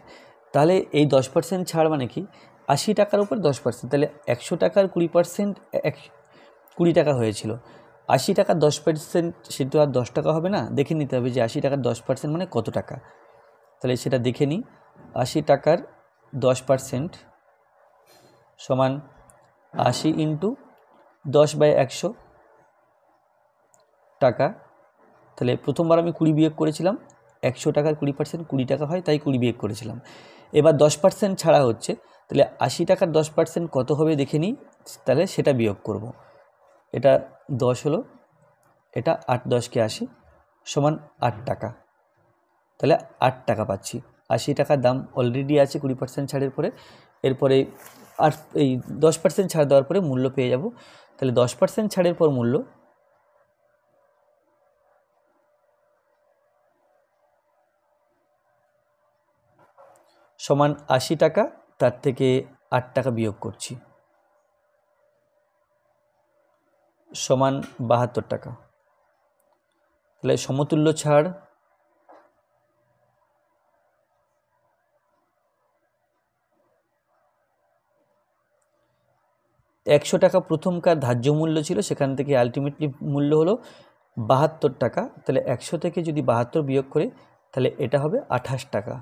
তাহলে এই 10% ছাড় মানে কি, 80 টাকার উপর 10%। তাহলে 100 টাকার 20% 20 টাকা হয়েছিল। 80 টাকার 10% সেটা আর 10 টাকা হবে না। দেখে নিতে হবে যে 80 টাকার 10% মানে কত টাকা। তাহলে সেটা দেখে নিই। 80 টাকার 10% সমান 80 ইন্টু 10/100 টাকা। তাহলে প্রথমবার আমি 20 বিয়োগ করেছিলাম, 100 টাকার 20% 20 টাকা হয়, তাই 20 বিয়োগ করেছিলাম। এবার 10% ছাড়া হচ্ছে, তাহলে 80 টাকার 10% কত হবে দেখে নিই, তাহলে সেটা বিয়োগ করব। এটা 10 হলো, এটা 8 10কে 80 সমান 8 টাকা। তাহলে 8 টাকা পাচ্ছি। 80 টাকার দাম অলরেডি আছে 20% ছাড়ের পরে। এরপরে আর এই 10% ছাড় দেওয়ার পরে মূল্য পেয়ে যাব। তাহলে 10% ছাড়ের পর মূল্য সমান 80 টাকা, তার থেকে 8 টাকা বিয়োগ করছি সমান 72 টাকা। তাহলে সমতুল্য ছাড় একশো টাকা প্রথমকার ধার্য মূল্য ছিল, সেখান থেকে আলটিমেটলি মূল্য হলো 72 টাকা। তাহলে 100 থেকে যদি 72 বিয়োগ করে, তাহলে এটা হবে 28 টাকা।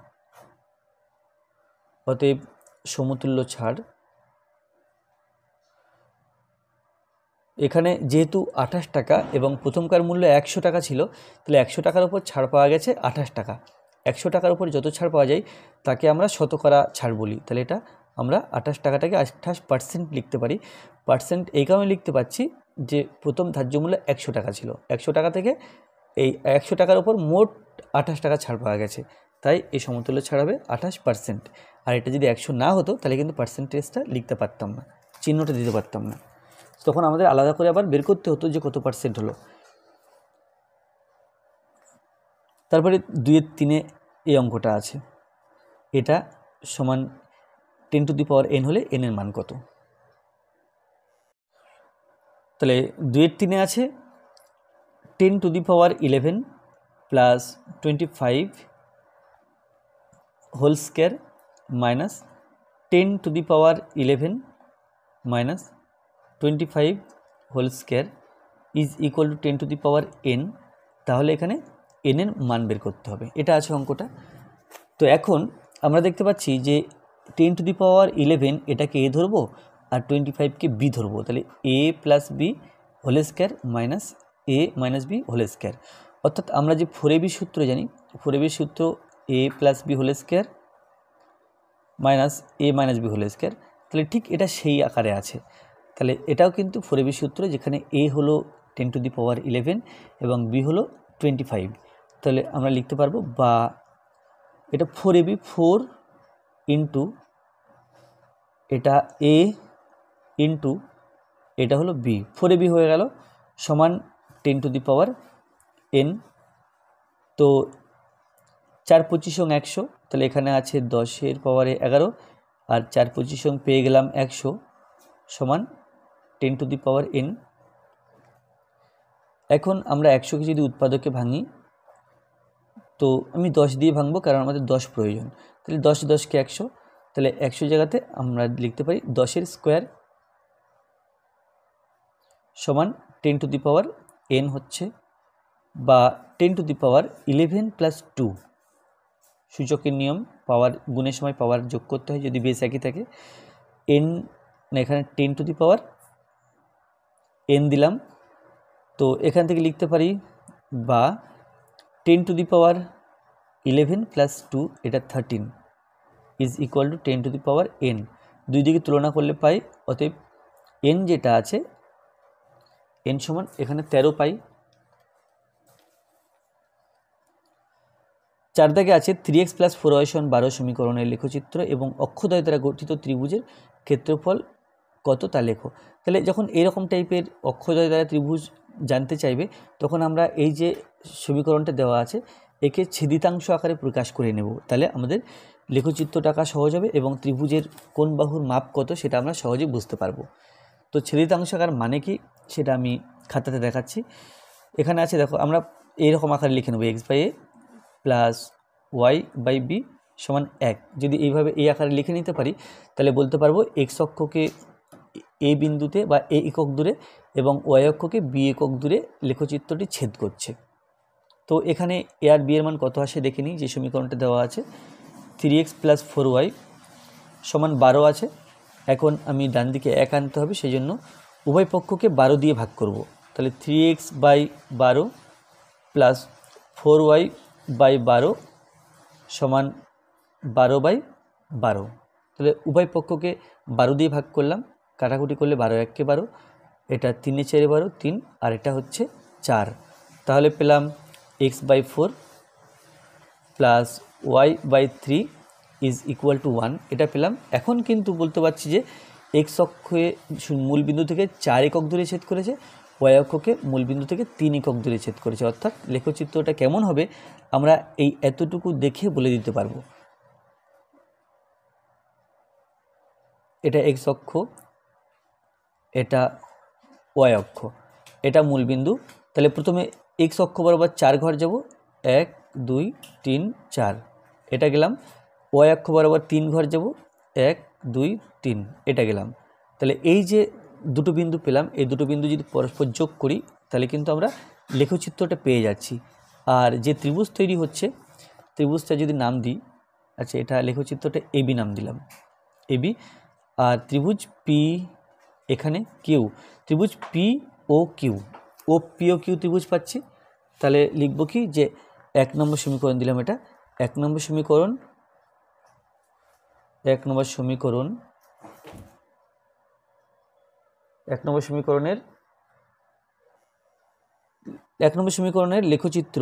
অতএব সমতুল্য ছাড় এখানে যেহেতু 28 টাকা এবং প্রথমকার মূল্য 100 টাকা ছিল, তাহলে 100 টাকার উপর ছাড় পাওয়া গেছে 28 টাকা। 100 টাকার উপর যত ছাড় পাওয়া যায় তাকে আমরা শতকরা ছাড় বলি। তাহলে এটা আমরা 28 টাকাটাকে 28% লিখতে পারি। পার্সেন্ট এই কারণে লিখতে পারছি যে প্রথম ধার্য মূল্য 100 টাকা ছিল, 100 টাকা থেকে এই 100 টাকার উপর মোট 28 টাকা ছাড় পাওয়া গেছে, তাই এই সমতুল্য ছাড় হবে 28%। আর এটা যদি 100 না হতো তাহলে কিন্তু পার্সেন্টেজটা লিখতে পারতাম না, চিহ্নটা দিতে পারতাম না। তখন আমাদের আলাদা করে আবার বের করতে হতো যে কত পার্সেন্ট হলো। তারপরে 2/3 এই অঙ্কটা আছে, এটা সমান 10⁻n হলে n এর মান কত। তাহলে 2/3 আছে 10⁻11 plus 25 whole square minus 10⁻11 minus 25 whole square is equal to 10⁻n। তাহলে এখানে n এর মান বের করতে হবে, এটা আছে অঙ্কটা। তো এখন আমরা দেখতে পাচ্ছি যে 10⁻11 এটাকে a ধরবো আর 25কে b ধরবো। তাহলে a plus b whole square minus a minus b whole square. অর্থাৎ আমরা যে 4ab সূত্র জানি, 4ab সূত্র a plus b whole square minus a minus b whole square. তাহলে ঠিক এটা সেই আকারে আছে। তাহলে এটাও কিন্তু 4ab সূত্র, যেখানে a হলো 10⁻11 এবং b হলো 25। তাহলে আমরা লিখতে পারবো, বা এটা 4ab 4 ইন্টু এটা a ইন্টু এটা হলো b, 4ab হয়ে গেল সমান 10⁻n। তো 4 25 100, তাহলে এখানে আছে 10⁻11 আর 4 25 পেয়ে গেলাম 100, সমান 10⁻n। এখন আমরা 100কে যদি উৎপাদকে ভাঙি, তো আমি 10 দিয়ে ভাঙবো কারণ আমাদের 10 প্রয়োজন। তাহলে 10 10কে 100, তাহলে 100 জায়গাতে আমরা লিখতে পারি 10-এর স্কোয়ার সমান 10⁻n হচ্ছে, বা 10⁻11 + 2, সূচকের নিয়ম, পাওয়ার গুণের সময় পাওয়ার যোগ করতে হয় যদি বেস একই থাকে। n এখানে 10⁻n দিলাম, তো এখান থেকে লিখতে পারি, বা 10⁻11 + 2 এটা 13 ইজ ইকুয়াল টু 10⁻n। দুই দিকে তুলনা করলে পাই, অতএব n যেটা আছে n সমান এখানে 13 পাই। 4 দাগে আছে 3x + 4y = 12 সমীকরণের লেখচিত্র এবং অক্ষদ্বয় দ্বারা গঠিত ত্রিভুজের ক্ষেত্রফল কত তা লেখো। তাহলে যখন এরকম টাইপের অক্ষদ্বয় দ্বারা ত্রিভুজ জানতে চাইবে, তখন আমরা এই যে সমীকরণটা দেওয়া আছে একে ছেদিতাংশ আকারে প্রকাশ করে নেব, তাহলে আমাদের লেখচিত্রটা আঁকা সহজ হবে এবং ত্রিভুজের কোন বাহুর মাপ কত সেটা আমরা সহজে বুঝতে পারবো। তো ছেদিতাংশ আকার মানে কি সেটা আমি খাতাতে দেখাচ্ছি। এখানে আছে দেখো, আমরা এইরকম আকারে লিখে নেব x/a + y/b সমান 1। যদি এইভাবে এই আকারে লিখে নিতে পারি, তাহলে বলতে পারবো x অক্ষকে a বিন্দুতে বা a একক দূরে এবং y অক্ষকে b একক দূরে লেখচিত্রটি ছেদ করছে। তো এখানে a আর b এর মান কত আসে দেখে নিই। যে সমীকরণটা দেওয়া আছে 3x + 4y সমান 12 আছে। এখন আমি ডান দিকে 1 আনতে হবে, সেই জন্য উভয় পক্ষকে 12 দিয়ে ভাগ করব। তাহলে 3x/12 + 4y/12 সমান 12/12। তাহলে উভয় পক্ষকে 12 দিয়ে ভাগ করলাম, কাটাকুটি করলে 12 1 × 12, এটা 3 × 4 = 12, 3, আর এটা হচ্ছে 4। তাহলে পেলাম x/4 + y/3 is equal two 1, এটা পেলাম। এখন কিন্তু বলতে পারছি যে x অক্ষে মূলবিন্দু থেকে 4 একক দূরে ছেদ করেছে, y অক্ষকে মূলবিন্দু থেকে 3 একক দূরে ছেদ করেছে। অর্থাৎ লেখচিত্রটা কেমন হবে আমরা এই এতটুকু দেখে বলে দিতে পারবো। এটা x অক্ষ, এটা y অক্ষ, এটা মূলবিন্দু। তাহলে প্রথমে x অক্ষ বরাবর 4 ঘর যাব, 1 2 3 4, এটা গেলাম। y অক্ষ বরাবর 3 ঘর যাব, 1 2 3, এটা গেলাম। তাহলে এই যে দুটো বিন্দু পেলাম, এই দুটো বিন্দু যদি পরস্পর যোগ করি তাহলে কিন্তু আমরা লেখচিত্রটা পেয়ে যাচ্ছি। আর যে ত্রিভুজ তৈরি হচ্ছে, ত্রিভুজটা যদি নাম দিই, আচ্ছা এটা লেখচিত্রটা এবি নাম দিলাম, এবি। আর ত্রিভুজ পি, এখানে কিউ, ত্রিভুজ P O Q, O P O Q ত্রিভুজ পাচ্ছি। তাহলে লিখব কি, যে 1 নম্বর সমীকরণ দিলাম, এটা 1 নম্বর সমীকরণ, 1 নম্বর সমীকরণ, 1 নম্বর সমীকরণের 1 নম্বর সমীকরণের লেখচিত্র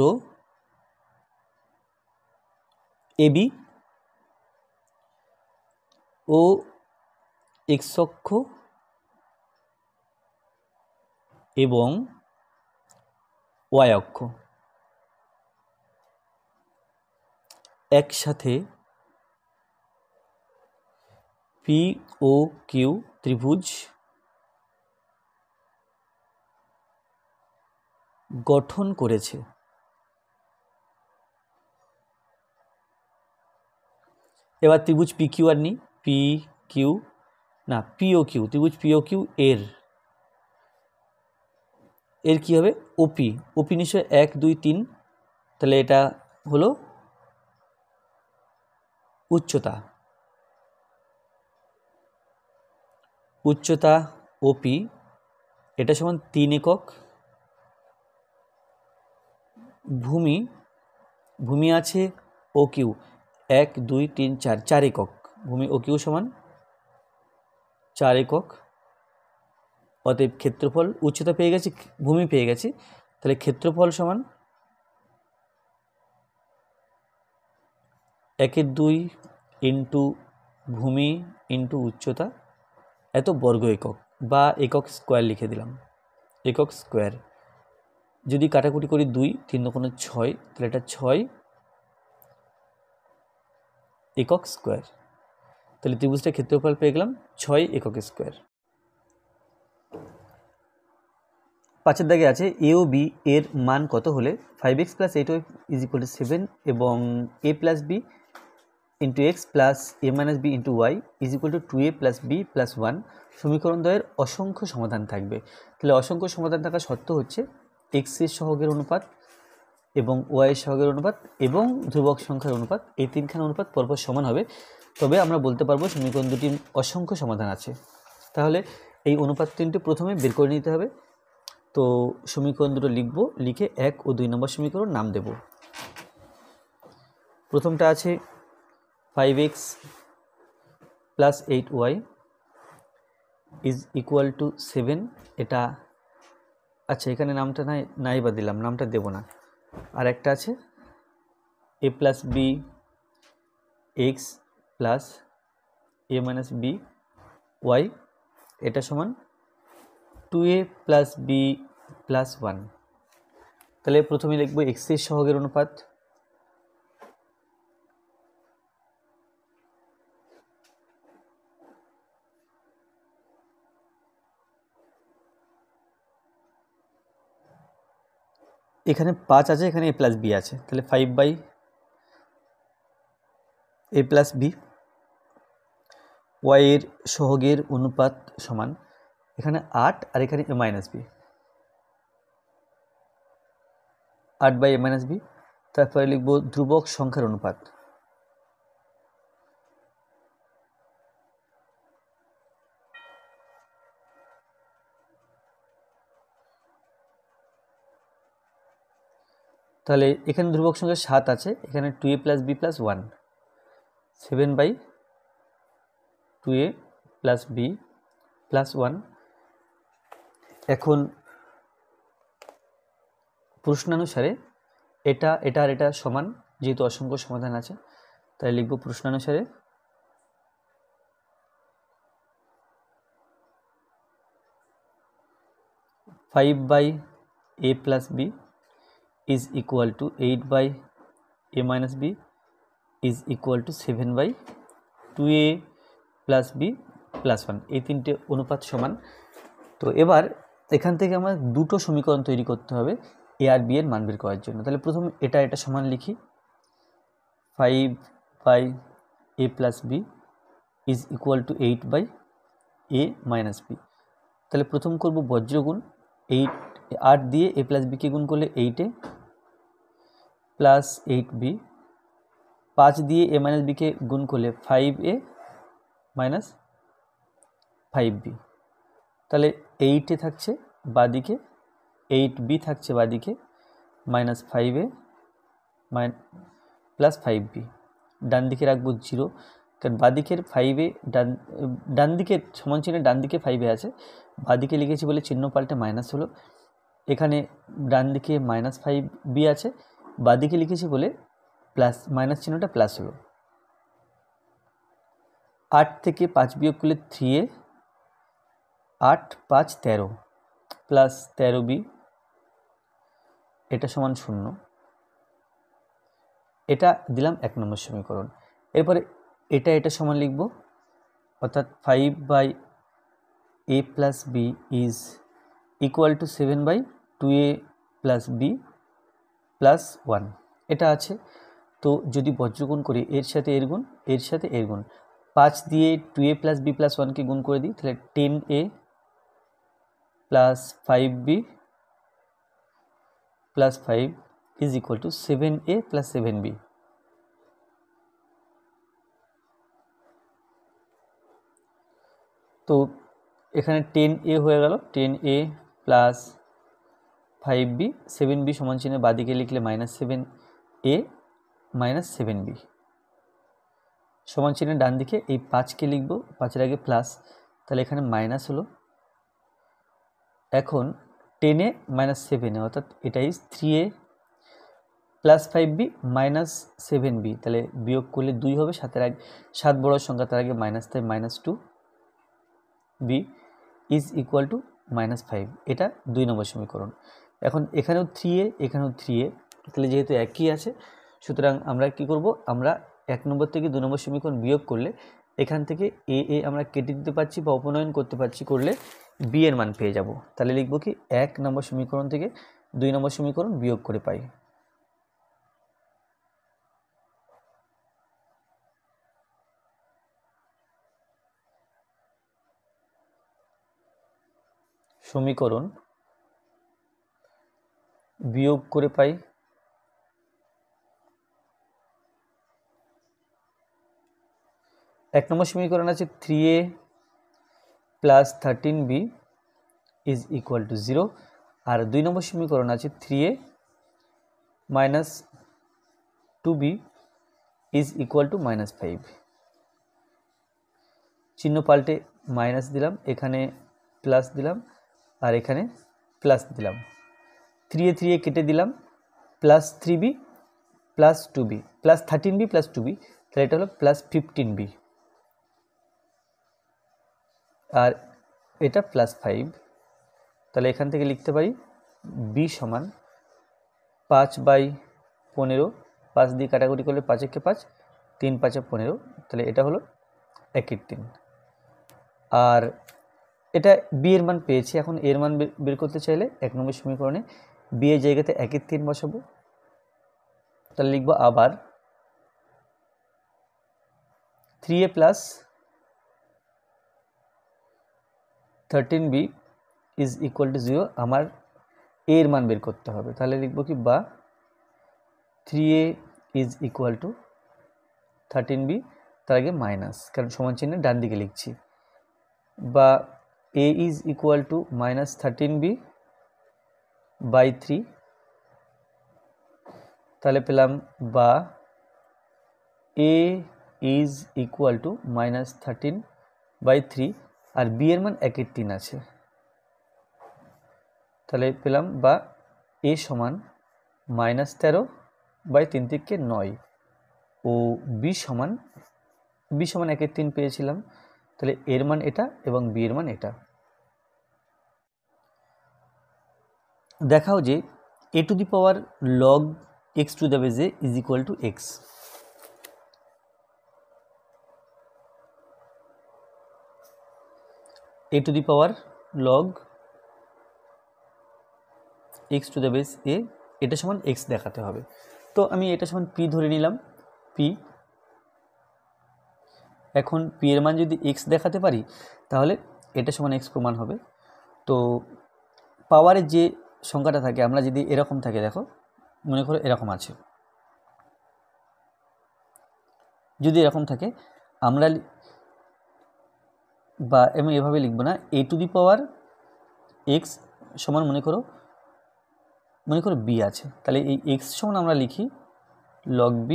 এবি ও x অক্ষ এবং y অক্ষ একসাথে পি ও কিউ ত্রিভুজ গঠন করেছে। এবার ত্রিভুজ পি কিউ আর নিই, পি কিউ না পি ও কিউ, ত্রিভুজ পি ও কিউ এর কি হবে, ওপি, ওপি নিশ্চয় 1 2 3, তাহলে এটা হলো উচ্চতা, উচ্চতা ওপি, এটা সমান 3 একক। ভূমি, ভূমি আছে ও কিউ 1 2 3 4, 4 একক, ভূমি ও কিউ সমান 4 একক। অতএব ক্ষেত্রফল, উচ্চতা পেয়ে গেছি, ভূমি পেয়ে গেছি, তাহলে ক্ষেত্রফল সমান 1/2 ইন্টু ভূমি ইন্টু উচ্চতা, এত বর্গ একক বা একক স্কোয়ার লিখে দিলাম, একক স্কোয়ার। যদি কাটাকুটি করি 2 3 দুগুণে 6, তাহলে এটা 6 একক স্কোয়ার। তাহলে ত্রিভুজটা ক্ষেত্রফল পেয়ে গেলাম 6 একক স্কোয়ার। 5 দাগে আছে এ ও বি এর মান কত হলে 5x plus 8y is equal to 7 এবং a plus B into X plus A minus B into Y is equal to 2a plus B plus 1 সমীকরণ দ্বয়ের অসংখ্য সমাধান থাকবে। তাহলে অসংখ্য সমাধান থাকা শর্ত হচ্ছে এক্সের সহগের অনুপাত এবং ওয়াইয়ের সহগের অনুপাত এবং ধ্রুবক সংখ্যার অনুপাত, এই তিনখানা অনুপাত পরপর সমান হবে, তবে আমরা বলতে পারবো সমীকরণ দুটি অসংখ্য সমাধান আছে। তাহলে এই অনুপাত তিনটি প্রথমে বের করে নিতে হবে। তো সমীকরণ দুটো লিখব, লিখে 1 ও 2 নম্বর সমীকরণ নাম দেব। প্রথমটা আছে 5x plus 8y is equal to 7, এটা আচ্ছা এখানে নামটা নাই বা দিলাম, নামটা দেব না। আর একটা আছে a plus B X plus A minus B Y, এটা সমান 2a প্লাস বি প্লাস 1। তাহলে প্রথমে লিখব এক্সের সহগের অনুপাত, এখানে 5 আছে, এখানে a প্লাস বি আছে, তাহলে 5 by a plus B, Y এর সহগের অনুপাত সমান এখানে 8 আর এখানে a minus B, 8 by a minus B. তারপরে লিখব ধ্রুবক সংখ্যার অনুপাত, তাহলে এখানে ধ্রুবক সংখ্যা 7 আছে, এখানে 2a plus B plus 1, 7 by 2a plus B plus 1। এখন প্রশ্নানুসারে এটা এটা আর এটা সমান, যেহেতু অসংখ্য সমাধান আছে তাই লিখব প্রশ্নানুসারে 5 by a plus B is equal to 8 by a minus B is equal to 7 by 2a plus B plus 1, এই তিনটে অনুপাত সমান। তো এবার এখান থেকে আমার দুটো সমীকরণ তৈরি করতে হবে এ আর বি এর মান বের করার জন্য। তাহলে প্রথমে এটা সমান লিখি, 5 by a plus B is equal to 8 by a minus B. তাহলে প্রথম করব বজ্রগুণ, 8 দিয়ে a প্লাস বিকে গুণ করলে 8a প্লাস 8b, 5 দিয়ে a মাইনাস বিকে গুণ করলে 5a মাইনাস 5b। তাহলে 8a থাকছে বাদিকে, 8b থাকছে বাদিকে, মাইনাস 5a প্লাস 5b, ডান দিকে রাখবো 0, কারণ বাদিকের 5a ডান দিকে সমান চিহ্নে ডান দিকে 5a আছে, বাদিকে লিখেছি বলে চিহ্ন পাল্টে মাইনাস হলো, এখানে ডান দিকে মাইনাস 5b আছে, বাদিকে লিখেছি বলে প্লাস মাইনাস চিহ্নটা প্লাস হলো। 8 থেকে 5 বিয়োগ করলে 3a, 8 5 13 প্লাস 13b, এটা সমান 0, এটা দিলাম 1 নম্বর সমীকরণ। এরপরে এটা সমান লিখব, অর্থাৎ 5 by a plus B is equal to 7 by 2a plus B plus 1, এটা আছে। তো যদি বজ্রগুণ করি এর সাথে এর গুণ, এর সাথে এর গুণ, 5 দিয়ে 2a প্লাস বি প্লাস 1কে গুণ করে দিই, তাহলে 10a plus 5b plus 5 is equal two 7a plus 7b। তো এখানে 10a হয়ে গেল, 10a প্লাস 5b, 7b সমান চিহ্নে বাদিকে লিখলে মাইনাস 7a মাইনাস 7b, সমান চিহ্নে ডান দিকে এই 5কে লিখব, 5-এর আগে প্লাস, তাহলে এখানে মাইনাস হলো। এখন 10a মাইনাস 7a, অর্থাৎ এটা is 3a plus 5b minus 7b, তাহলে বিয়োগ করলে 2 হবে, 7-এর আগে 7 বড় সংখ্যা, তার আগে মাইনাস, তাই minus 2b is equal two minus 5, এটা 2 নম্বর সমীকরণ। এখন এখানেও 3a, এখানেও 3a, তাহলে যেহেতু একই আছে সুতরাং আমরা কি করব, আমরা 1 নম্বর থেকে 2 নম্বর সমীকরণ বিয়োগ করলে এখান থেকে a আমরা কেটে দিতে পারছি বা উপনয়ন করতে পারছি, করলে বি এর মান পেয়ে যাব। তাহলে লিখব কি 1 নম্বর সমীকরণ থেকে 2 নম্বর সমীকরণ বিয়োগ করে পাই। সমীকরণ বিয়োগ করে পাই 1 নম্বর সমীকরণ আছে 3a plus 13b is equal two 0, আর 2 নম্বর সমীকরণ আছে 3a minus 2b is equal two -5। চিহ্ন পাল্টে মাইনাস দিলাম, এখানে প্লাস দিলাম আর এখানে প্লাস দিলাম। 3a কেটে দিলাম, plus 3b plus 2b plus 13b plus 2b, তাহলে এটা হলো প্লাস 15b, আর এটা প্লাস 5। তাহলে এখান থেকে লিখতে পারি b সমান 5/15, 5 দিয়ে কাটাকুটি করলে 5 একে 5, 3 5 15, তাহলে এটা হলো 1/3। আর এটা বি এর মান পেয়েছি, এখন এর মান বের করতে চাইলে 1 নম্বর সমীকরণে বি এর জায়গাতে 1/3 বসাবো। তাহলে লিখব আবার 3a plus 13b is equal two 0, আমার এর মান বের করতে হবে। তাহলে লিখব কি বা 3a is equal to 13b, তার আগে মাইনাস, কারণ সমান চিহ্নে ডান দিকে লিখছি, বা a is equal to -13b by 3, তাহলে পেলাম বা a ইজ ইকুয়াল টু -13/3, আর b এর মান 1/3 আছে, তাহলে পেলাম বা a সমান -13/3 থেকে 9 ও b সমান 1/3 পেয়েছিলাম, তাহলে এর মান এটা এবং b এর মান এটা। দেখাও যে a to the power log x to the base a is equal two x। a to the power log x to the base a, এটা সমান x দেখাতে হবে। তো আমি এটা সমান p ধরে নিলাম, p। এখন p এর মান যদি x দেখাতে পারি তাহলে এটা সমান x প্রমাণ হবে। তো পাওয়ারের যে সংখ্যাটা থাকে, আমরা যদি এরকম থাকে, দেখো মনে করো এরকম আছে, যদি এরকম থাকে আমরা বা আমি এভাবে লিখব না, a to the power x সমান মনে করো b আছে, তাহলে এই x সমান আমরা লিখি log b,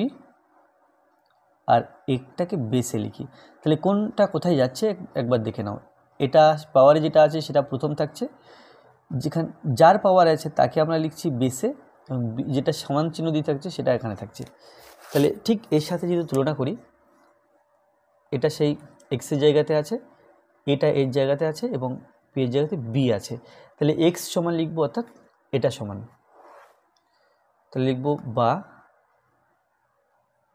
আর একটাকে বেসে লিখি। তাহলে কোনটা কোথায় যাচ্ছে একবার দেখে নাও। এটা পাওয়ারে যেটা আছে সেটা প্রথম থাকছে, যেখানে যার পাওয়ার আছে তাকে আমরা লিখছি বেসে, এবং যেটা সমান চিহ্ন দিয়ে থাকছে সেটা এখানে থাকছে। তাহলে ঠিক এর সাথে যদি তুলনা করি, এটা সেই x এর জায়গাতে আছে, এটা এর জায়গাতে আছে এবং p এর জায়গাতে b আছে, তাহলে x সমান লিখবো, অর্থাৎ এটা সমান, তাহলে লিখবো বা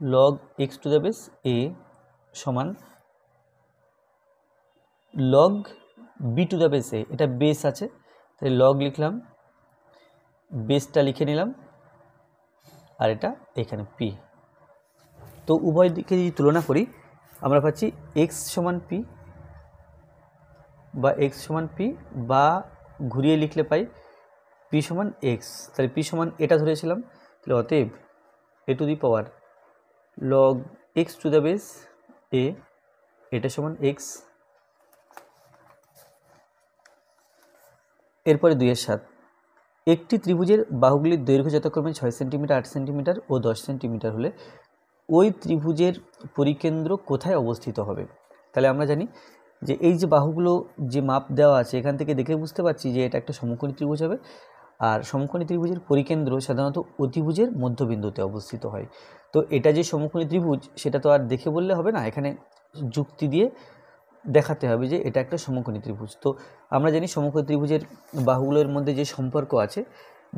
log x to the base a সমান log b to the base a, এটা বেস আছে তাই log লিখলাম, বেসটা লিখে নিলাম, আর এটা এখানে p। তো উভয় দিকে যদি তুলনা করি আমরা পাচ্ছি x সমান p বা x সমান p, বা ঘুরিয়ে লিখলে পাই p সমান x। তাহলে p সমান এটা ধরেছিলাম, তাহলে অতএব a to the power log x to the base a, এটা সমান x। এরপরে 2 এর 7, একটি ত্রিভুজের বাহুগুলির দৈর্ঘ্য যথাক্রমে 6 সেন্টিমিটার, 8 সেন্টিমিটার ও 10 সেন্টিমিটার হলে ওই ত্রিভুজের পরিকেন্দ্র কোথায় অবস্থিত হবে। তাহলে আমরা জানি যে এই যে বাহুগুলো যে মাপ দেওয়া আছে, এখান থেকে দেখে বুঝতে পারছি যে এটা একটা সমকোণী ত্রিভুজ হবে, আর সমকোণী ত্রিভুজের পরিকেন্দ্র সাধারণত অতিভুজের মধ্যবিন্দুতে অবস্থিত হয়। তো এটা যে সমকোণী ত্রিভুজ সেটা তো আর দেখে বললে হবে না, এখানে যুক্তি দিয়ে দেখাতে হবে যে এটা একটা সমকোণী ত্রিভুজ। তো আমরা জানি সমকোণী ত্রিভুজের বাহুগুলোর মধ্যে যে সম্পর্ক আছে,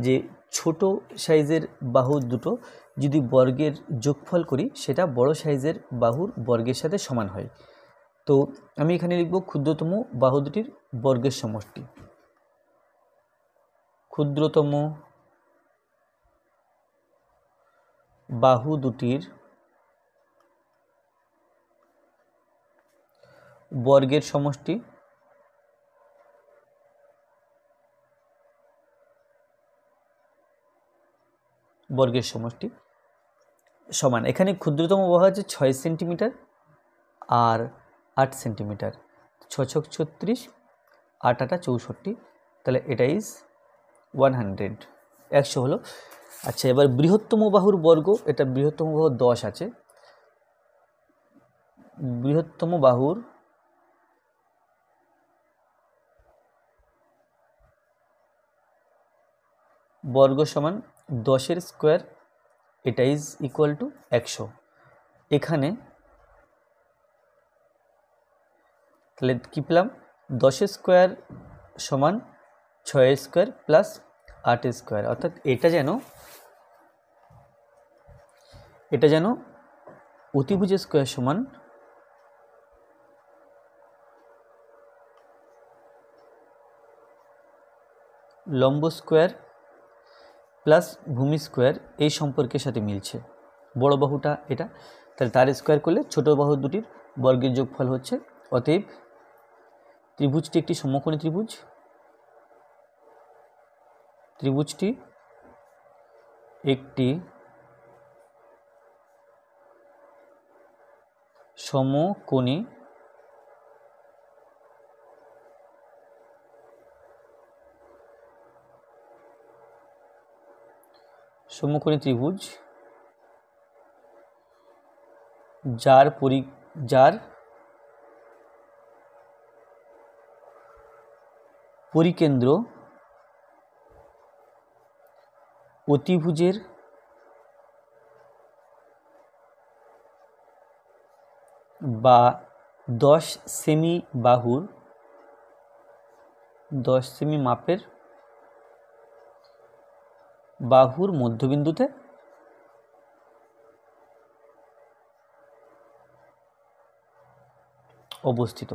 যে ছোট সাইজের বাহু দুটো যদি বর্গের যোগফল করি সেটা বড় সাইজের বাহুর বর্গের সাথে সমান হয়। তো আমি এখানে লিখব ক্ষুদ্রতম বাহু দুটির বর্গের সমষ্টি। ক্ষুদ্রতম বাহু দুটির বর্গের সমষ্টি সমান, এখানে ক্ষুদ্রতম বাহু আছে 6 সেন্টিমিটার আর 8 সেন্টিমিটার, 6 ছক 36, 8 8 64, তাহলে এটা ইজ 100 হলো। আচ্ছা, এবার বৃহত্তম বাহুর বর্গ, এটা বৃহত্তম বাহু 10 আছে, বৃহত্তম বাহুর বর্গ সমান 10 স্কোয়ার, এটা ইজ ইকুয়াল টু 100। এখানে তাহলে কি পেলাম, 10 স্কোয়ার সমান 6 স্কোয়ার প্লাস 8 স্কোয়ার, অর্থাৎ এটা যেন অতিভুজ স্কোয়ার সমান লম্ব স্কোয়ার প্লাস ভূমি স্কোয়ার এই সম্পর্কের সাথে মিলছে। বড় বাহুটা এটা, তাহলে তার স্কোয়ার করলে ছোট বাহু দুটির বর্গের যোগফল হচ্ছে। অতএব ত্রিভুজটি একটি সমকোণী ত্রিভুজ, ত্রিভুজটি একটি সমকোণী ত্রিভুজ যার পরিকেন্দ্র অতিভুজের বা 10 সেমি বাহুর 10 সেমি মাপের বাহুর মধ্যবিন্দুতে অবস্থিত।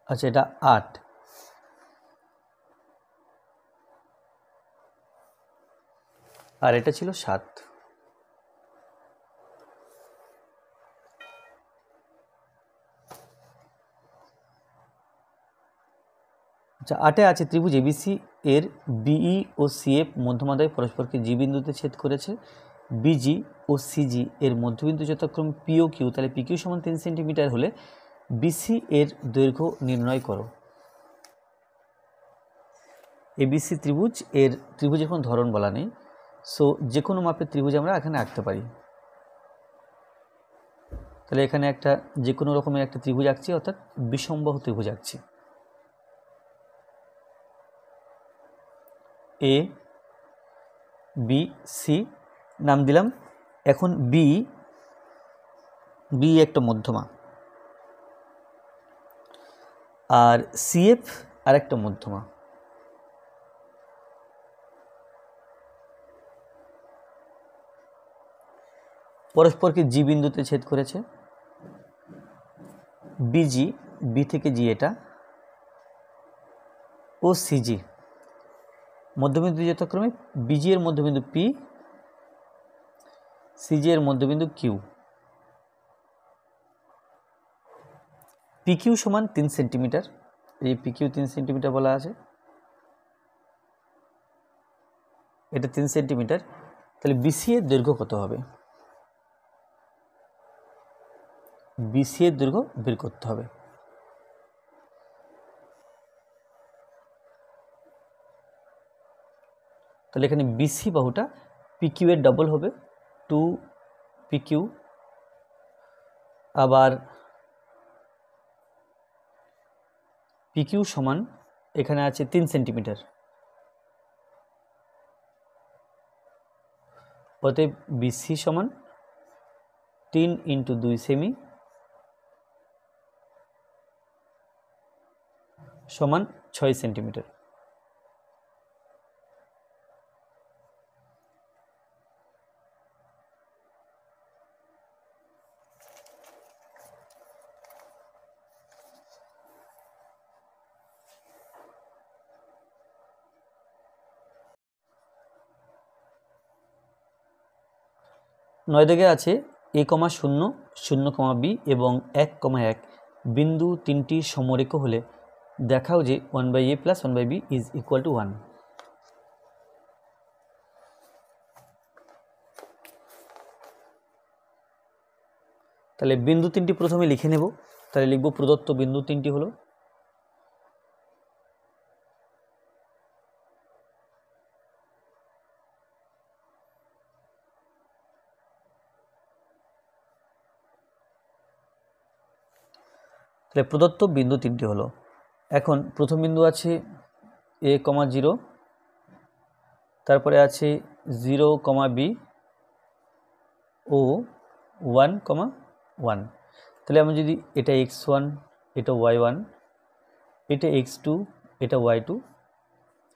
আচ্ছা, এটা 8, আর এটা ছিল 7। আচ্ছা, 8-এ আছে ত্রিভুজ এবিসি এর বিই ও সিএফ মধ্যমাদায় পরস্পরকে জি বিন্দুতে ছেদ করেছে। বিজি ও সিজি এর মধ্যবিন্দু যথাক্রমে পি ও কিউ, তাহলে পিকিউ সমান 3 সেন্টিমিটার হলে বিসি এর দৈর্ঘ্য নির্ণয় করো। এবিসি ত্রিভুজের কোনো ধরন বলা নেই, সো যে কোনো মাপের ত্রিভুজ আমরা এখানে আঁকতে পারি। তাহলে এখানে যে কোনো রকমের একটা ত্রিভুজ আঁকছি, অর্থাৎ বিষমবাহু ত্রিভুজ আঁকছি। এ বি সি নাম দিলাম। এখন বি একটা মধ্যমা, আর সিএফ আর একটা মধ্যমা। পরস্পরকে জি বিন্দুতে ছেদ করেছে। বিজি, বি থেকে জি এটা, ও সিজি মধ্যবিন্দু যথাক্রমে বিজি এর মধ্যবিন্দু পি, সিজি এর মধ্যবিন্দু কিউ। পিকিউ সমান 3 সেন্টিমিটার, এই পিকিউ 3 সেন্টিমিটার বলা আছে, এটা 3 সেন্টিমিটার। তাহলে বিসি এর দৈর্ঘ্য কত হবে? বিসি এর দৈর্ঘ্য বের করতে হবে। তাহলে এখানে বিসি বাহুটা পিকিউ এর ডবল হবে, 2 পিকিউ। আবার পিকিউ সমান এখানে আছে 3 সেন্টিমিটার, অতএব বিসি সমান 3 × 2 সেমি সমান 6 সেন্টিমিটার। নয় দাগে আছে a, 0, 0, b এবং 1, 1 বিন্দু তিনটি সমরেখ হলে দেখাও যে 1/a + 1/b = 1। তাহলে বিন্দু তিনটি প্রথমে লিখে নেব। তাহলে লিখব প্রদত্ত বিন্দু তিনটি হলো তাহলে প্রদত্ত বিন্দু তিনটি হলো, এখন প্রথম বিন্দু আছে a, 0, তারপরে আছে 0, b ও 1, 1। তাহলে আমি যদি এটা x1, এটা y1, এটা x2, এটা y2,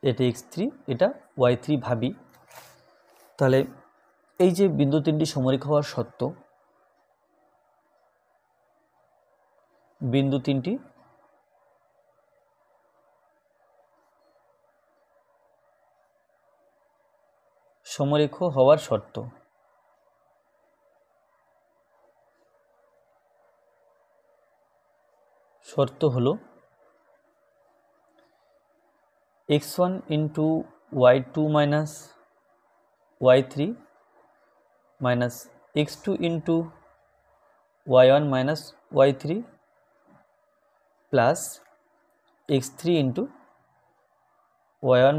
এটা x3, এটা y3 ভাবি, তাহলে এই যে বিন্দু তিনটি সমরেখ হওয়ার শর্ত, বিন্দু তিনটি সমরেখ হওয়ার শর্ত, শর্ত হলো x1 × y2 - y3 minus x2 × y1 - y3 plus x3 × y1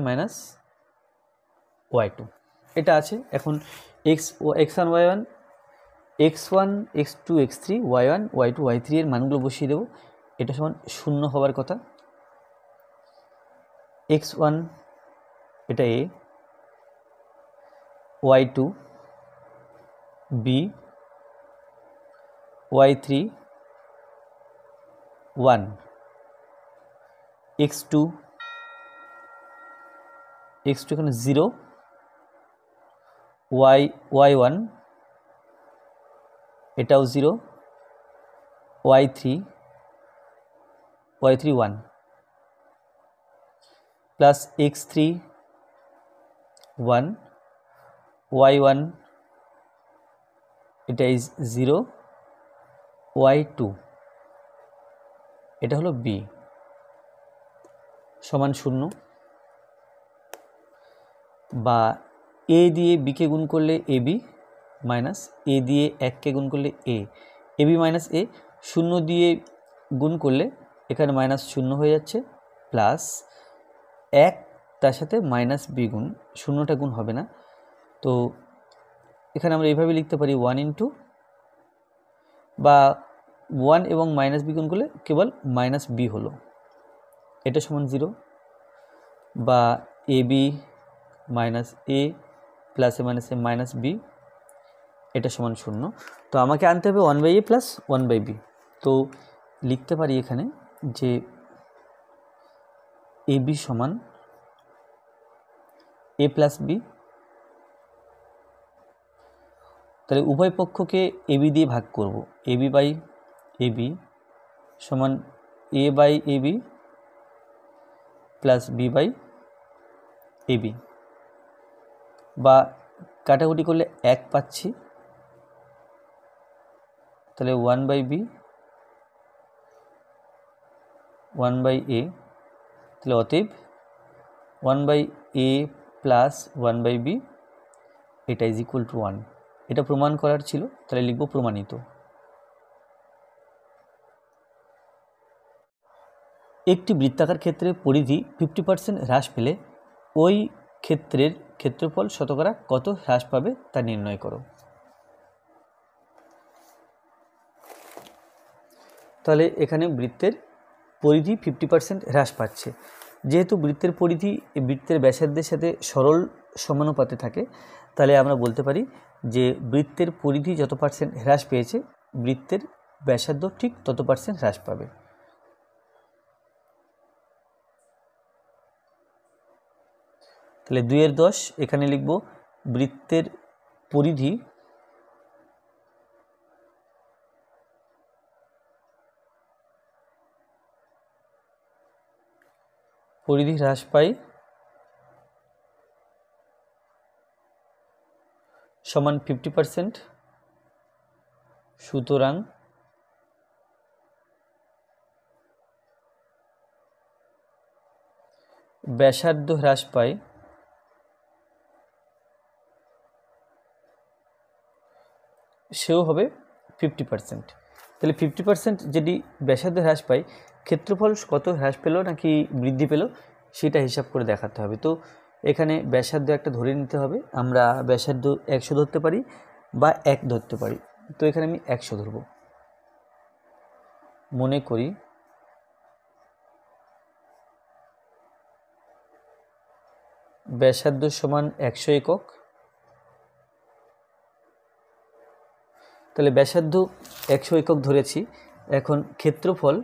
- y2 এটা আছে। এখন x1 y1 x1 x2 x3 y1 y2 y3 এর মানগুলো বসিয়ে দেব। এটা সমান 0 হওয়ার কথা। x1 এটা a, y2 b, y3 1, x2 এখানে 0, y1 এটাও 0, y3 1 প্লাস x3 1, y1 এটা ইজ 0, y2 এটা হলো b সমান 0, বা a দিয়ে b কে গুণ করলে ab মাইনাস a দিয়ে 1 কে গুণ করলে a, ab মাইনাস a, 0 দিয়ে গুণ করলে এখানে -0 হয়ে যাচ্ছে, প্লাস 1 তার সাথে -b গুণ, 0টা গুণ হবে না, তো এখানে আমরা এইভাবে লিখতে পারি 1 × বা 1 এবং -b গুণ করলে কেবল -b হলো, এটা সমান 0, বা ab minus a plus a minus a minus b এটা সমান 0। তো আমাকে আনতে হবে 1/a প্লাস 1/b। তো লিখতে পারি এখানে যে ab সমান a প্লাস b। তাহলে উভয় পক্ষকে ab দিয়ে ভাগ করব, ab/ab সমান a/ab প্লাস b/ab, বা কাটাকুটি করলে 1 পাচ্ছি, তাহলে 1/b 1/a, তাহলে অতএব 1/a প্লাস 1/b এটা = 1। এটা প্রমাণ করার ছিল, তাহলে লিখব প্রমাণিত। একটি বৃত্তাকার ক্ষেত্রের পরিধি 50% হ্রাস পেলে ওই ক্ষেত্রের ক্ষেত্রফল শতকরা কত হ্রাস পাবে তা নির্ণয় করো। তাহলে এখানে বৃত্তের পরিধি 50% হ্রাস পাচ্ছে, যেহেতু বৃত্তের পরিধি বৃত্তের ব্যাসার্ধের সাথে সরল সমানুপাতে থাকে, তাহলে আমরা বলতে পারি যে বৃত্তের পরিধি যত পার্সেন্ট হ্রাস পেয়েছে বৃত্তের ব্যাসার্ধ ঠিক তত পার্সেন্ট হ্রাস পাবে। তাহলে 2/10 এখানে লিখব বৃত্তের পরিধি হ্রাস পায় সমান 50%। সুতরাং ব্যাসার্ধ হ্রাস পায় সেও হবে 50%। তাহলে 50% যদি ব্যাসার্ধ হ্রাস পায় ক্ষেত্রফল কত হ্রাস পেল নাকি বৃদ্ধি পেল সেটা হিসাব করে দেখাতে হবে। তো এখানে ব্যাসার্ধ একটা ধরে নিতে হবে, আমরা ব্যাসার্ধ 100 ধরতে পারি বা 1 ধরতে পারি। তো এখানে আমি 100 ধরব। মনে করি ব্যাসার্ধ সমান 100 একক। তাহলে ব্যাসার্ধ 100 একক ধরেছি। এখন ক্ষেত্রফল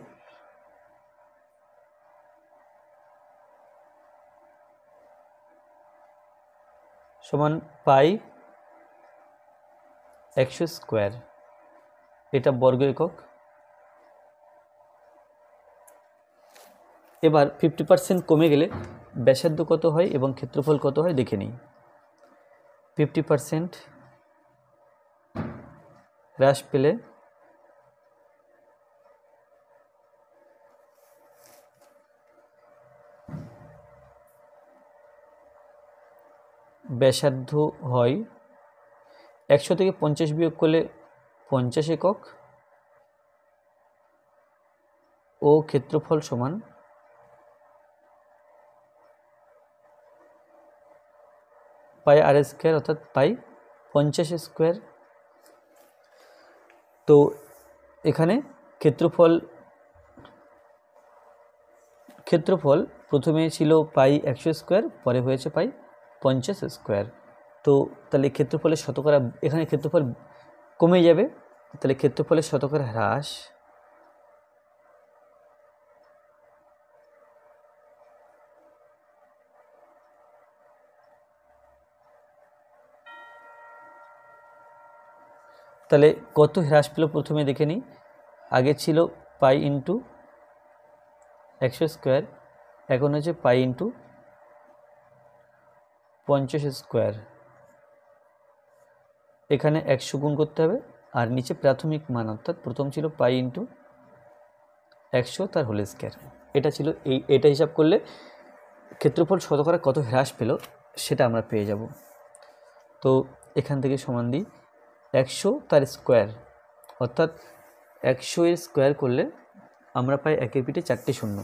সমান পাই 100 স্কোয়ার, এটা বর্গ একক। এবার 50% কমে গেলে ব্যাসার্ধ কত হয় এবং ক্ষেত্রফল কত হয় দেখে নিই। 50% হ্রাস পেলে ব্যাসার্ধ হয় 100 থেকে 50 বিয়োগ করলে 50 একক ও ক্ষেত্রফল সমান পাই আর স্কোয়ার অর্থাৎ পাই 50 স্কোয়ার। তো এখানে ক্ষেত্রফল প্রথমে ছিল পাই 100 স্কোয়ার, পরে হয়েছে পাই 50 স্কোয়ার। তো তাহলে ক্ষেত্রফলের শতকরা, এখানে ক্ষেত্রফল কমে যাবে, তাহলে ক্ষেত্রফলের শতকরা হ্রাস তাহলে কত হ্রাস পেল প্রথমে দেখে নিই। আগে ছিল পাই ইন্টু 100 স্কোয়ার, এখন হচ্ছে পাই ইন্টু 50 স্কোয়ার। এখানে 100 গুণ করতে হবে আর নিচে প্রাথমিক মান, অর্থাৎ প্রথম ছিল পাই ইন্টু 100 তার হোল স্কোয়ার। এটা ছিল এটা হিসাব করলে ক্ষেত্রফল শতকরা কত হ্রাস পেল সেটা আমরা পেয়ে যাব। তো এখান থেকে সমান দিই 100 তার স্কোয়ার, অর্থাৎ 100 এর স্কোয়ার করলে আমরা পাই 1 এর পিঠে 4টে শূন্য,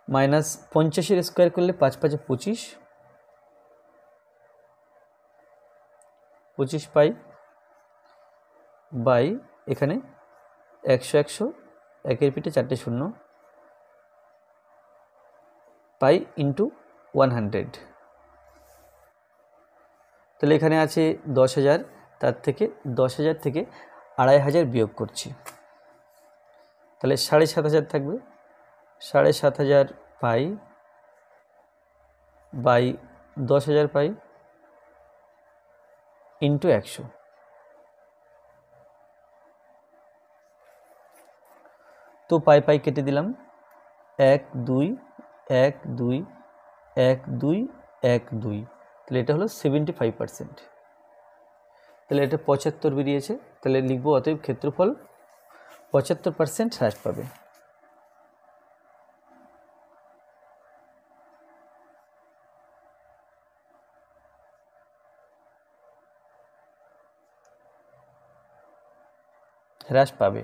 মাইনাস 50 এর স্কোয়ার করলে 5 5 25, 25 পাই বাই এখানে 100 100 1 এর পিঠে 4টে শূন্য পাই ইন্টু 100। তাহলে এখানে আছে 10,000, তার থেকে 10,000 থেকে 2,500 বিয়োগ করছি, তাহলে 7,500 থাকবে। 7,500 পাই বাই 10,000 পাই ইন্টু 100। তো পাই পাই কেটে দিলাম, 1 2 1 2 1 2 1 2, তাহলে এটা হলো 75%। তাহলে এটা 75 বেরিয়েছে। তাহলে লিখবো অতএব ক্ষেত্রফল 75% হ্রাস পাবে। হ্রাস পাবে।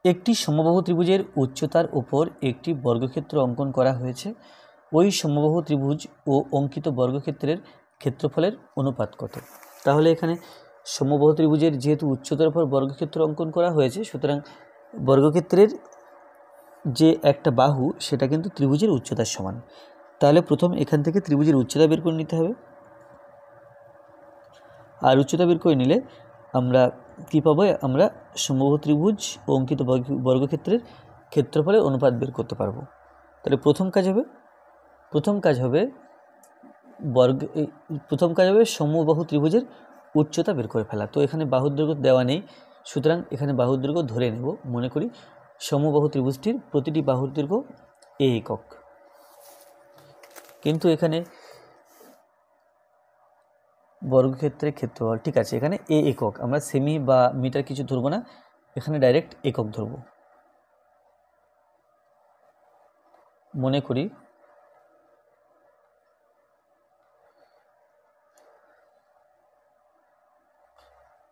একটি সমবাহু ত্রিভুজের উচ্চতার উপর একটি বর্গক্ষেত্র অঙ্কন করা হয়েছে। ওই সমবাহু ত্রিভুজ ও অঙ্কিত বর্গক্ষেত্রের ক্ষেত্রফলের অনুপাত কত? তাহলে এখানে সমবাহু ত্রিভুজের যেহেতু উচ্চতার উপর বর্গক্ষেত্র অঙ্কন করা হয়েছে, সুতরাং বর্গক্ষেত্রের যে একটা বাহু সেটা কিন্তু ত্রিভুজের উচ্চতার সমান। তাহলে প্রথম এখান থেকে ত্রিভুজের উচ্চতা বের করে নিতে হবে, আর উচ্চতা বের করে নিলে আমরা কী পাবো, আমরা সমবাহু ত্রিভুজ ও অঙ্কিত বর্গক্ষেত্রের ক্ষেত্রফলের অনুপাত বের করতে পারবো। তাহলে প্রথম কাজ হবে সমবাহু ত্রিভুজের উচ্চতা বের করে ফেলা। তো এখানে বাহুর দৈর্ঘ্য দেওয়া নেই, সুতরাং এখানে বাহুর দৈর্ঘ্য ধরে নেব। মনে করি সমবাহু ত্রিভুজটির প্রতিটি বাহুর দৈর্ঘ্য a একক, কিন্তু এখানে বর্গক্ষেত্রের ক্ষেত্রফল, ঠিক আছে, এখানে a একক, আমরা সেমি বা মিটার কিছু ধরবো না, এখানে ডাইরেক্ট একক ধরবো। মনে করি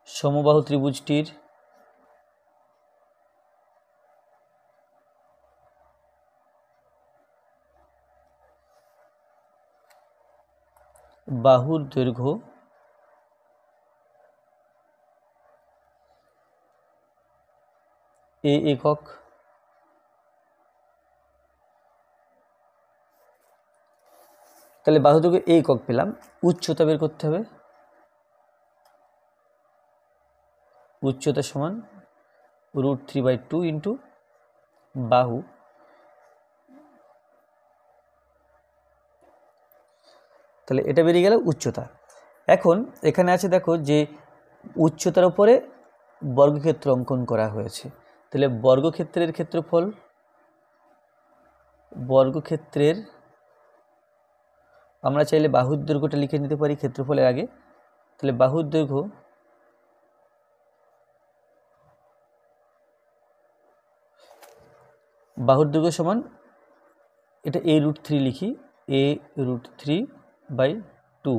সমবাহু ত্রিভুজটির বাহুর দৈর্ঘ্য a একক, তাহলে বাহু দৈর্ঘ্য a একক পেলাম। উচ্চতা বের করতে হবে, উচ্চতা সমান √3/2 ইন্টু বাহু, তাহলে এটা বেরিয়ে গেল উচ্চতা। এখন এখানে আছে দেখো যে উচ্চতার উপরে বর্গক্ষেত্র অঙ্কন করা হয়েছে, তাহলে বর্গক্ষেত্রের আমরা চাইলে বাহুর দৈর্ঘ্যটা লিখে নিতে পারি ক্ষেত্রফলের আগে। তাহলে বাহুর দৈর্ঘ্য সমান, এটা a√3 লিখি, a√3/2,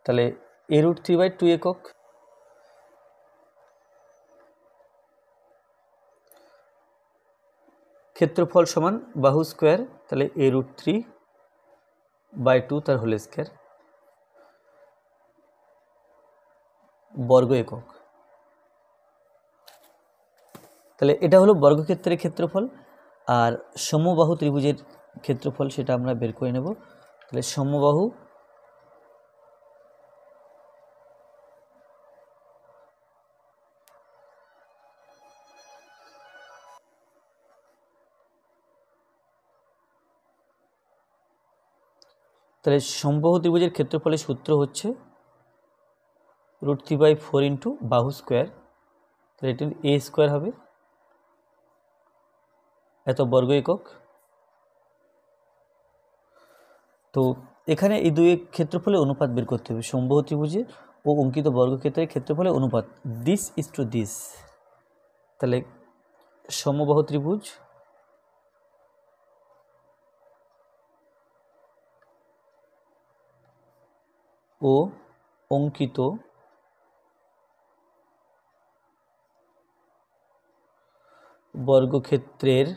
তাহলে a√3/2 একক। ক্ষেত্রফল সমান বাহু স্কোয়ার, তাহলে a√3/2 তার হোল স্কোয়ার, বর্গ একক। তাহলে এটা হলো বর্গক্ষেত্রের ক্ষেত্রফল। আর সমবাহু ত্রিভুজের ক্ষেত্রফল সেটা আমরা বের করে নেব। তাহলে সমবাহু ত্রিভুজের ক্ষেত্রফলের সূত্র হচ্ছে √3/4 ইন্টু বাহু স্কোয়ার, তাহলে এটা a স্কোয়ার হবে, এত বর্গ একক। তো এখানে এই দুই ক্ষেত্রফলের অনুপাত বের করতে হবে, সমবাহু ত্রিভুজের ও অঙ্কিত বর্গক্ষেত্রের ক্ষেত্রফলের অনুপাত, দিস ইজ টু দিস। তাহলে সমবাহু ত্রিভুজ ও অঙ্কিত বর্গক্ষেত্রের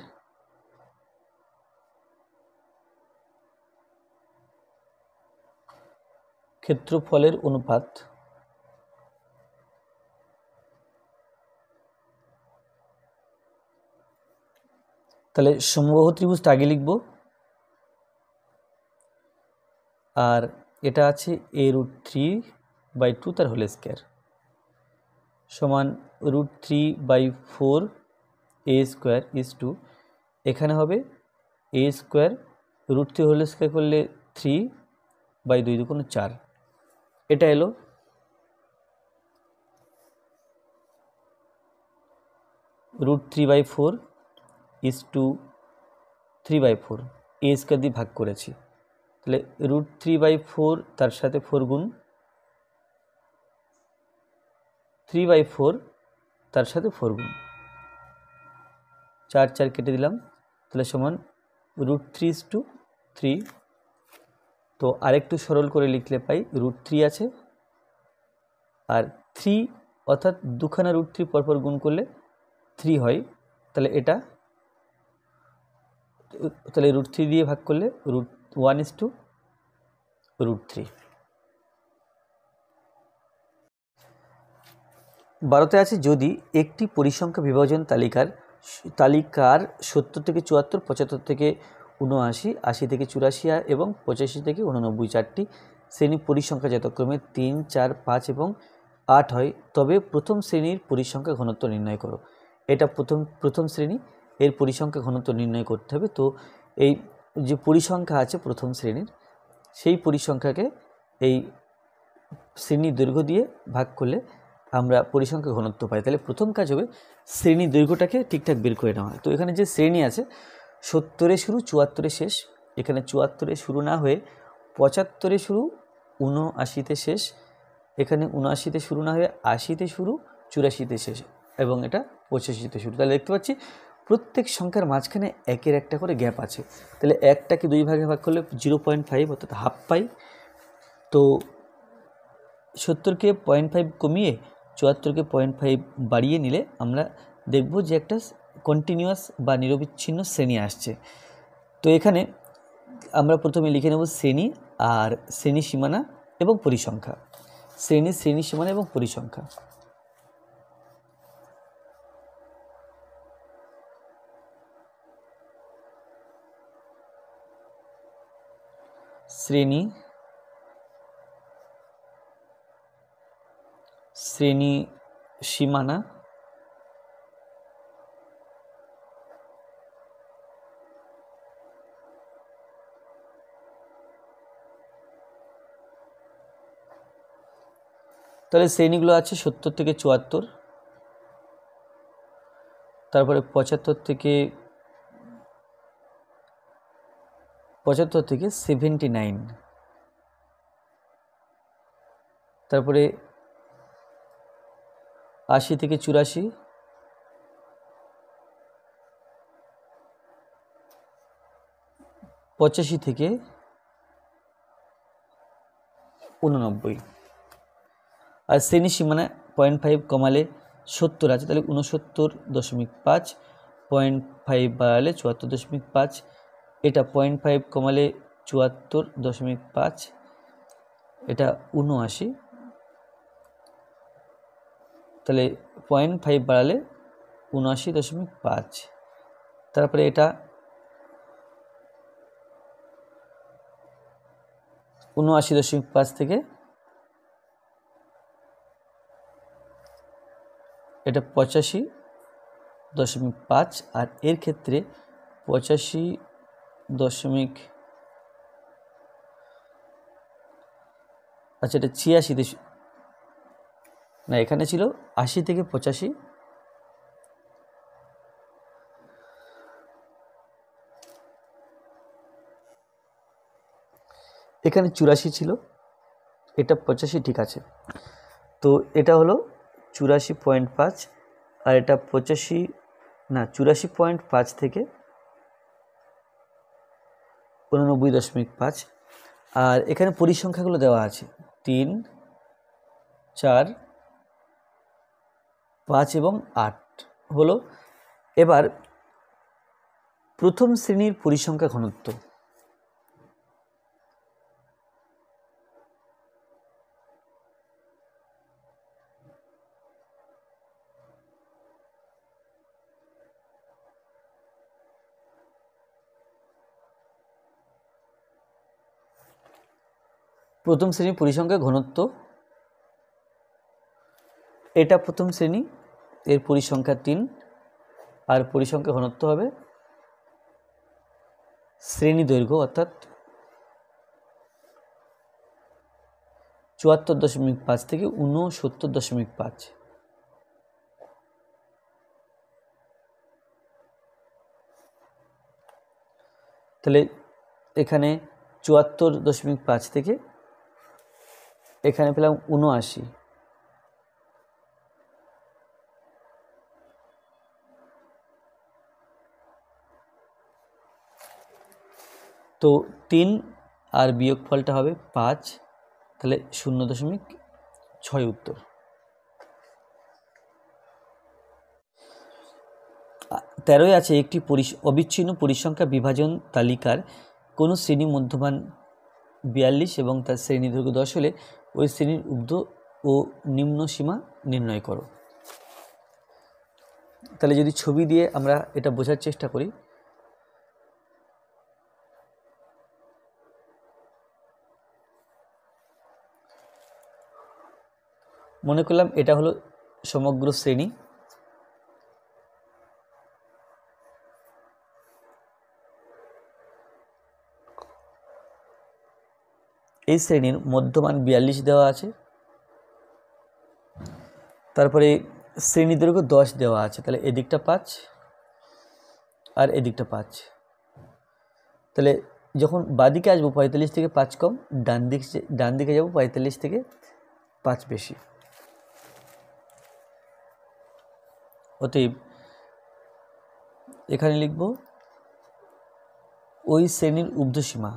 ক্ষেত্রফলের অনুপাত তাহলে সমবাহু ত্রিভুজটা আগে লিখব, আর এটা আছে a√3/2 তার হোল স্কোয়ার সমান √3/4 a স্কোয়ার ইজ টু, এখানে হবে a স্কোয়ার, √3 হোল স্কোয়ার করলে 3/2 × 4, এটা এলো √3/4 ইজ টু 3/4, a স্কোয়ার দিয়ে ভাগ করেছি, তাহলে √3/4 তার সাথে 4 গুণ, 3/4 তার সাথে 4 গুণ, 4 কেটে দিলাম, তাহলে সমান √3:3। তো আরেকটু সরল করে লিখলে পাই √3 আছে, আর 3 অর্থাৎ দুখানা √3 পরপর গুণ করলে 3 হয়, তাহলে এটা √3 দিয়ে ভাগ করলে √1:√3। 12তে আছে যদি একটি পরিসংখ্যা বিভাজন তালিকার 70 থেকে 74, 75 থেকে 79, 80 থেকে 84 এবং 85 থেকে 89 চারটি শ্রেণী পরিসংখ্যা যথাক্রমে 3, 4, 5 এবং 8 হয়, তবে প্রথম শ্রেণীর পরিসংখ্যা ঘনত্ব নির্ণয় করো। এটা প্রথম শ্রেণী, এর পরিসংখ্যা ঘনত্ব নির্ণয় করতে হবে। তো এই যে পরিসংখ্যা আছে প্রথম শ্রেণীর, সেই পরিসংখ্যাকে এই শ্রেণী দৈর্ঘ্য দিয়ে ভাগ করলে আমরা পরিসংখ্যা ঘনত্ব পাই। তাহলে প্রথম কাজ হবে শ্রেণী দৈর্ঘ্যটাকে ঠিকঠাক বের করে নেওয়া। তো এখানে যে শ্রেণী আছে 70-এ শুরু, 74-এ শেষ। এখানে 74-এ শুরু না হয়ে 75-এ শুরু, 79-তে শেষ। এখানে 79-তে শুরু না হয়ে 80-তে শুরু, 84-তে শেষ এবং এটা 85-তে শুরু। তাহলে দেখতে পাচ্ছি প্রত্যেক সংখ্যার মাঝখানে একের একটা করে গ্যাপ আছে। তাহলে একটাকে 2 ভাগে ভাগ করলে 0.5 অর্থাৎ হাফ পাই। তো 70-কে 0.5 কমিয়ে 74-কে 0.5 বাড়িয়ে নিলে আমরা দেখব যে একটা কন্টিনিউয়াস বা নিরবিচ্ছিন্ন শ্রেণী আসছে। তো এখানে আমরা প্রথমে লিখে নেব শ্রেণী আর শ্রেণী সীমানা এবং পরিসংখ্যা। শ্রেণী সীমানা এবং পরিসংখ্যা। শ্রেণী সীমানা তাহলে শ্রেণীগুলো আছে 70 থেকে 74, তারপরে 75 থেকে 79, তারপরে 80 থেকে 84, 85 থেকে 89। আর শ্রেণী সীমানা 0.5 কমালে 70 আছে, তাহলে 69.5, 0.5 বাড়ালে 74.5, এটা 0.5 কমালে 74.5, এটা 79, তাহলে 0.5 বাড়ালে 79.5, তারপরে এটা 79.5 থেকে এটা 85.5, আর এর ক্ষেত্রে 85 আচ্ছা এটা 86-তে না, এখানে ছিল 80 থেকে 85, এখানে 84 ছিল, এটা 85, ঠিক আছে। তো এটা হলো 84.5 আর এটা 84.5 থেকে 89.5। আর এখানে পরিসংখ্যাগুলো দেওয়া আছে 3, 4, 5 এবং 8 হলো। এবার প্রথম শ্রেণীর পরিসংখ্যা ঘনত্ব। প্রথম শ্রেণীর পরিসংখ্যা ঘনত্ব, এটা প্রথম শ্রেণী, এর পরিসংখ্যা 3 আর পরিসংখ্যা ঘনত্ব হবে শ্রেণী দৈর্ঘ্য অর্থাৎ 74.5 থেকে 69.5। তাহলে এখানে 74.5 থেকে এখানে পেলাম 79, তো 3 আর বিয়োগফলটা হবে 5, তাহলে 0.6 উত্তর। 13 আছে একটি অবিচ্ছিন্ন পরিসংখ্যা বিভাজন তালিকার কোনো শ্রেণী মধ্যমান 42 এবং তার শ্রেণী দৈর্ঘ্য 10 হলে ওই শ্রেণীর ঊর্ধ্ব ও নিম্ন সীমা নির্ণয় করো। তাহলে যদি ছবি দিয়ে আমরা এটা বোঝার চেষ্টা করি, মনে করলাম এটা হলো সমগ্র শ্রেণী, এই শ্রেণীর মধ্যমান 42 দেওয়া আছে, তারপরে শ্রেণী দৈর্ঘ্য 10 দেওয়া আছে, তাহলে এদিকটা 5 আর এদিকটা 5। তাহলে যখন বাদিকে আসবো 45 থেকে 5 কম, ডান দিকে যাবো 45 থেকে 5 বেশি। অতএব এখানে লিখব ওই শ্রেণীর ঊর্ধ্বসীমা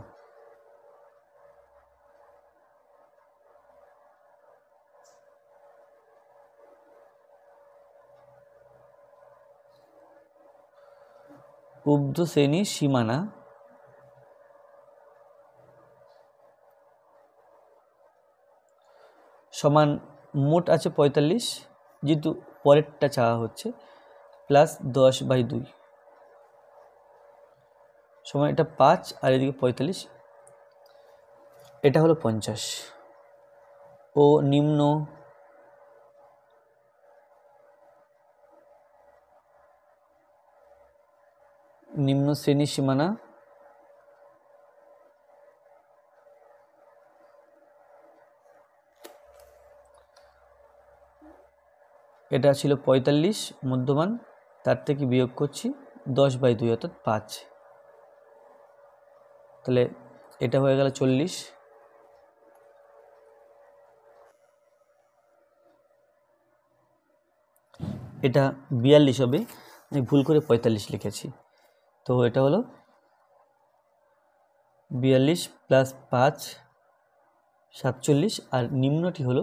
ঊর্ধ্ব শ্রেণীর সীমানা সমান মোট আছে 45, যেহেতু পরেরটা চাওয়া হচ্ছে, প্লাস 10/2 সমান এটা 5 আর এদিকে 45, এটা হলো 50। ও নিম্ন শ্রেণীর সীমানা এটা ছিল 45 মধ্যমান, তার থেকে বিয়োগ করছি 10/2 অর্থাৎ 5, তাহলে এটা হয়ে গেল 40। এটা 42 হবে, আমি ভুল করে 45 লিখেছি, তো এটা হলো 42 প্লাস 5 47, আর নিম্নটি হলো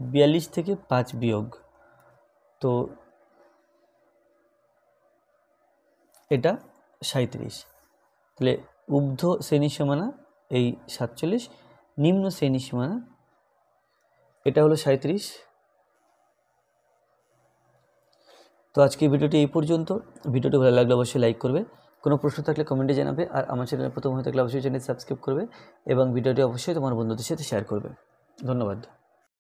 42 থেকে 5 বিয়োগ, তো এটা 37। তাহলে ঊর্ধ্ব শ্রেণী সীমানা এই 47, নিম্ন শ্রেণী সীমানা এটা হলো 37। তো আজকে ভিডিওটি এই পর্যন্ত। ভিডিওটি ভালো লাগলে অবশ্যই লাইক করবে, কোনো প্রশ্ন থাকলে কমেন্টে জানাবে, আর আমার চ্যানেলে প্রথম হয়ে থাকলে অবশ্যই চ্যানেল সাবস্ক্রাইব করবে এবং ভিডিওটি অবশ্যই তোমার বন্ধুদের সাথে শেয়ার করবে। ধন্যবাদ।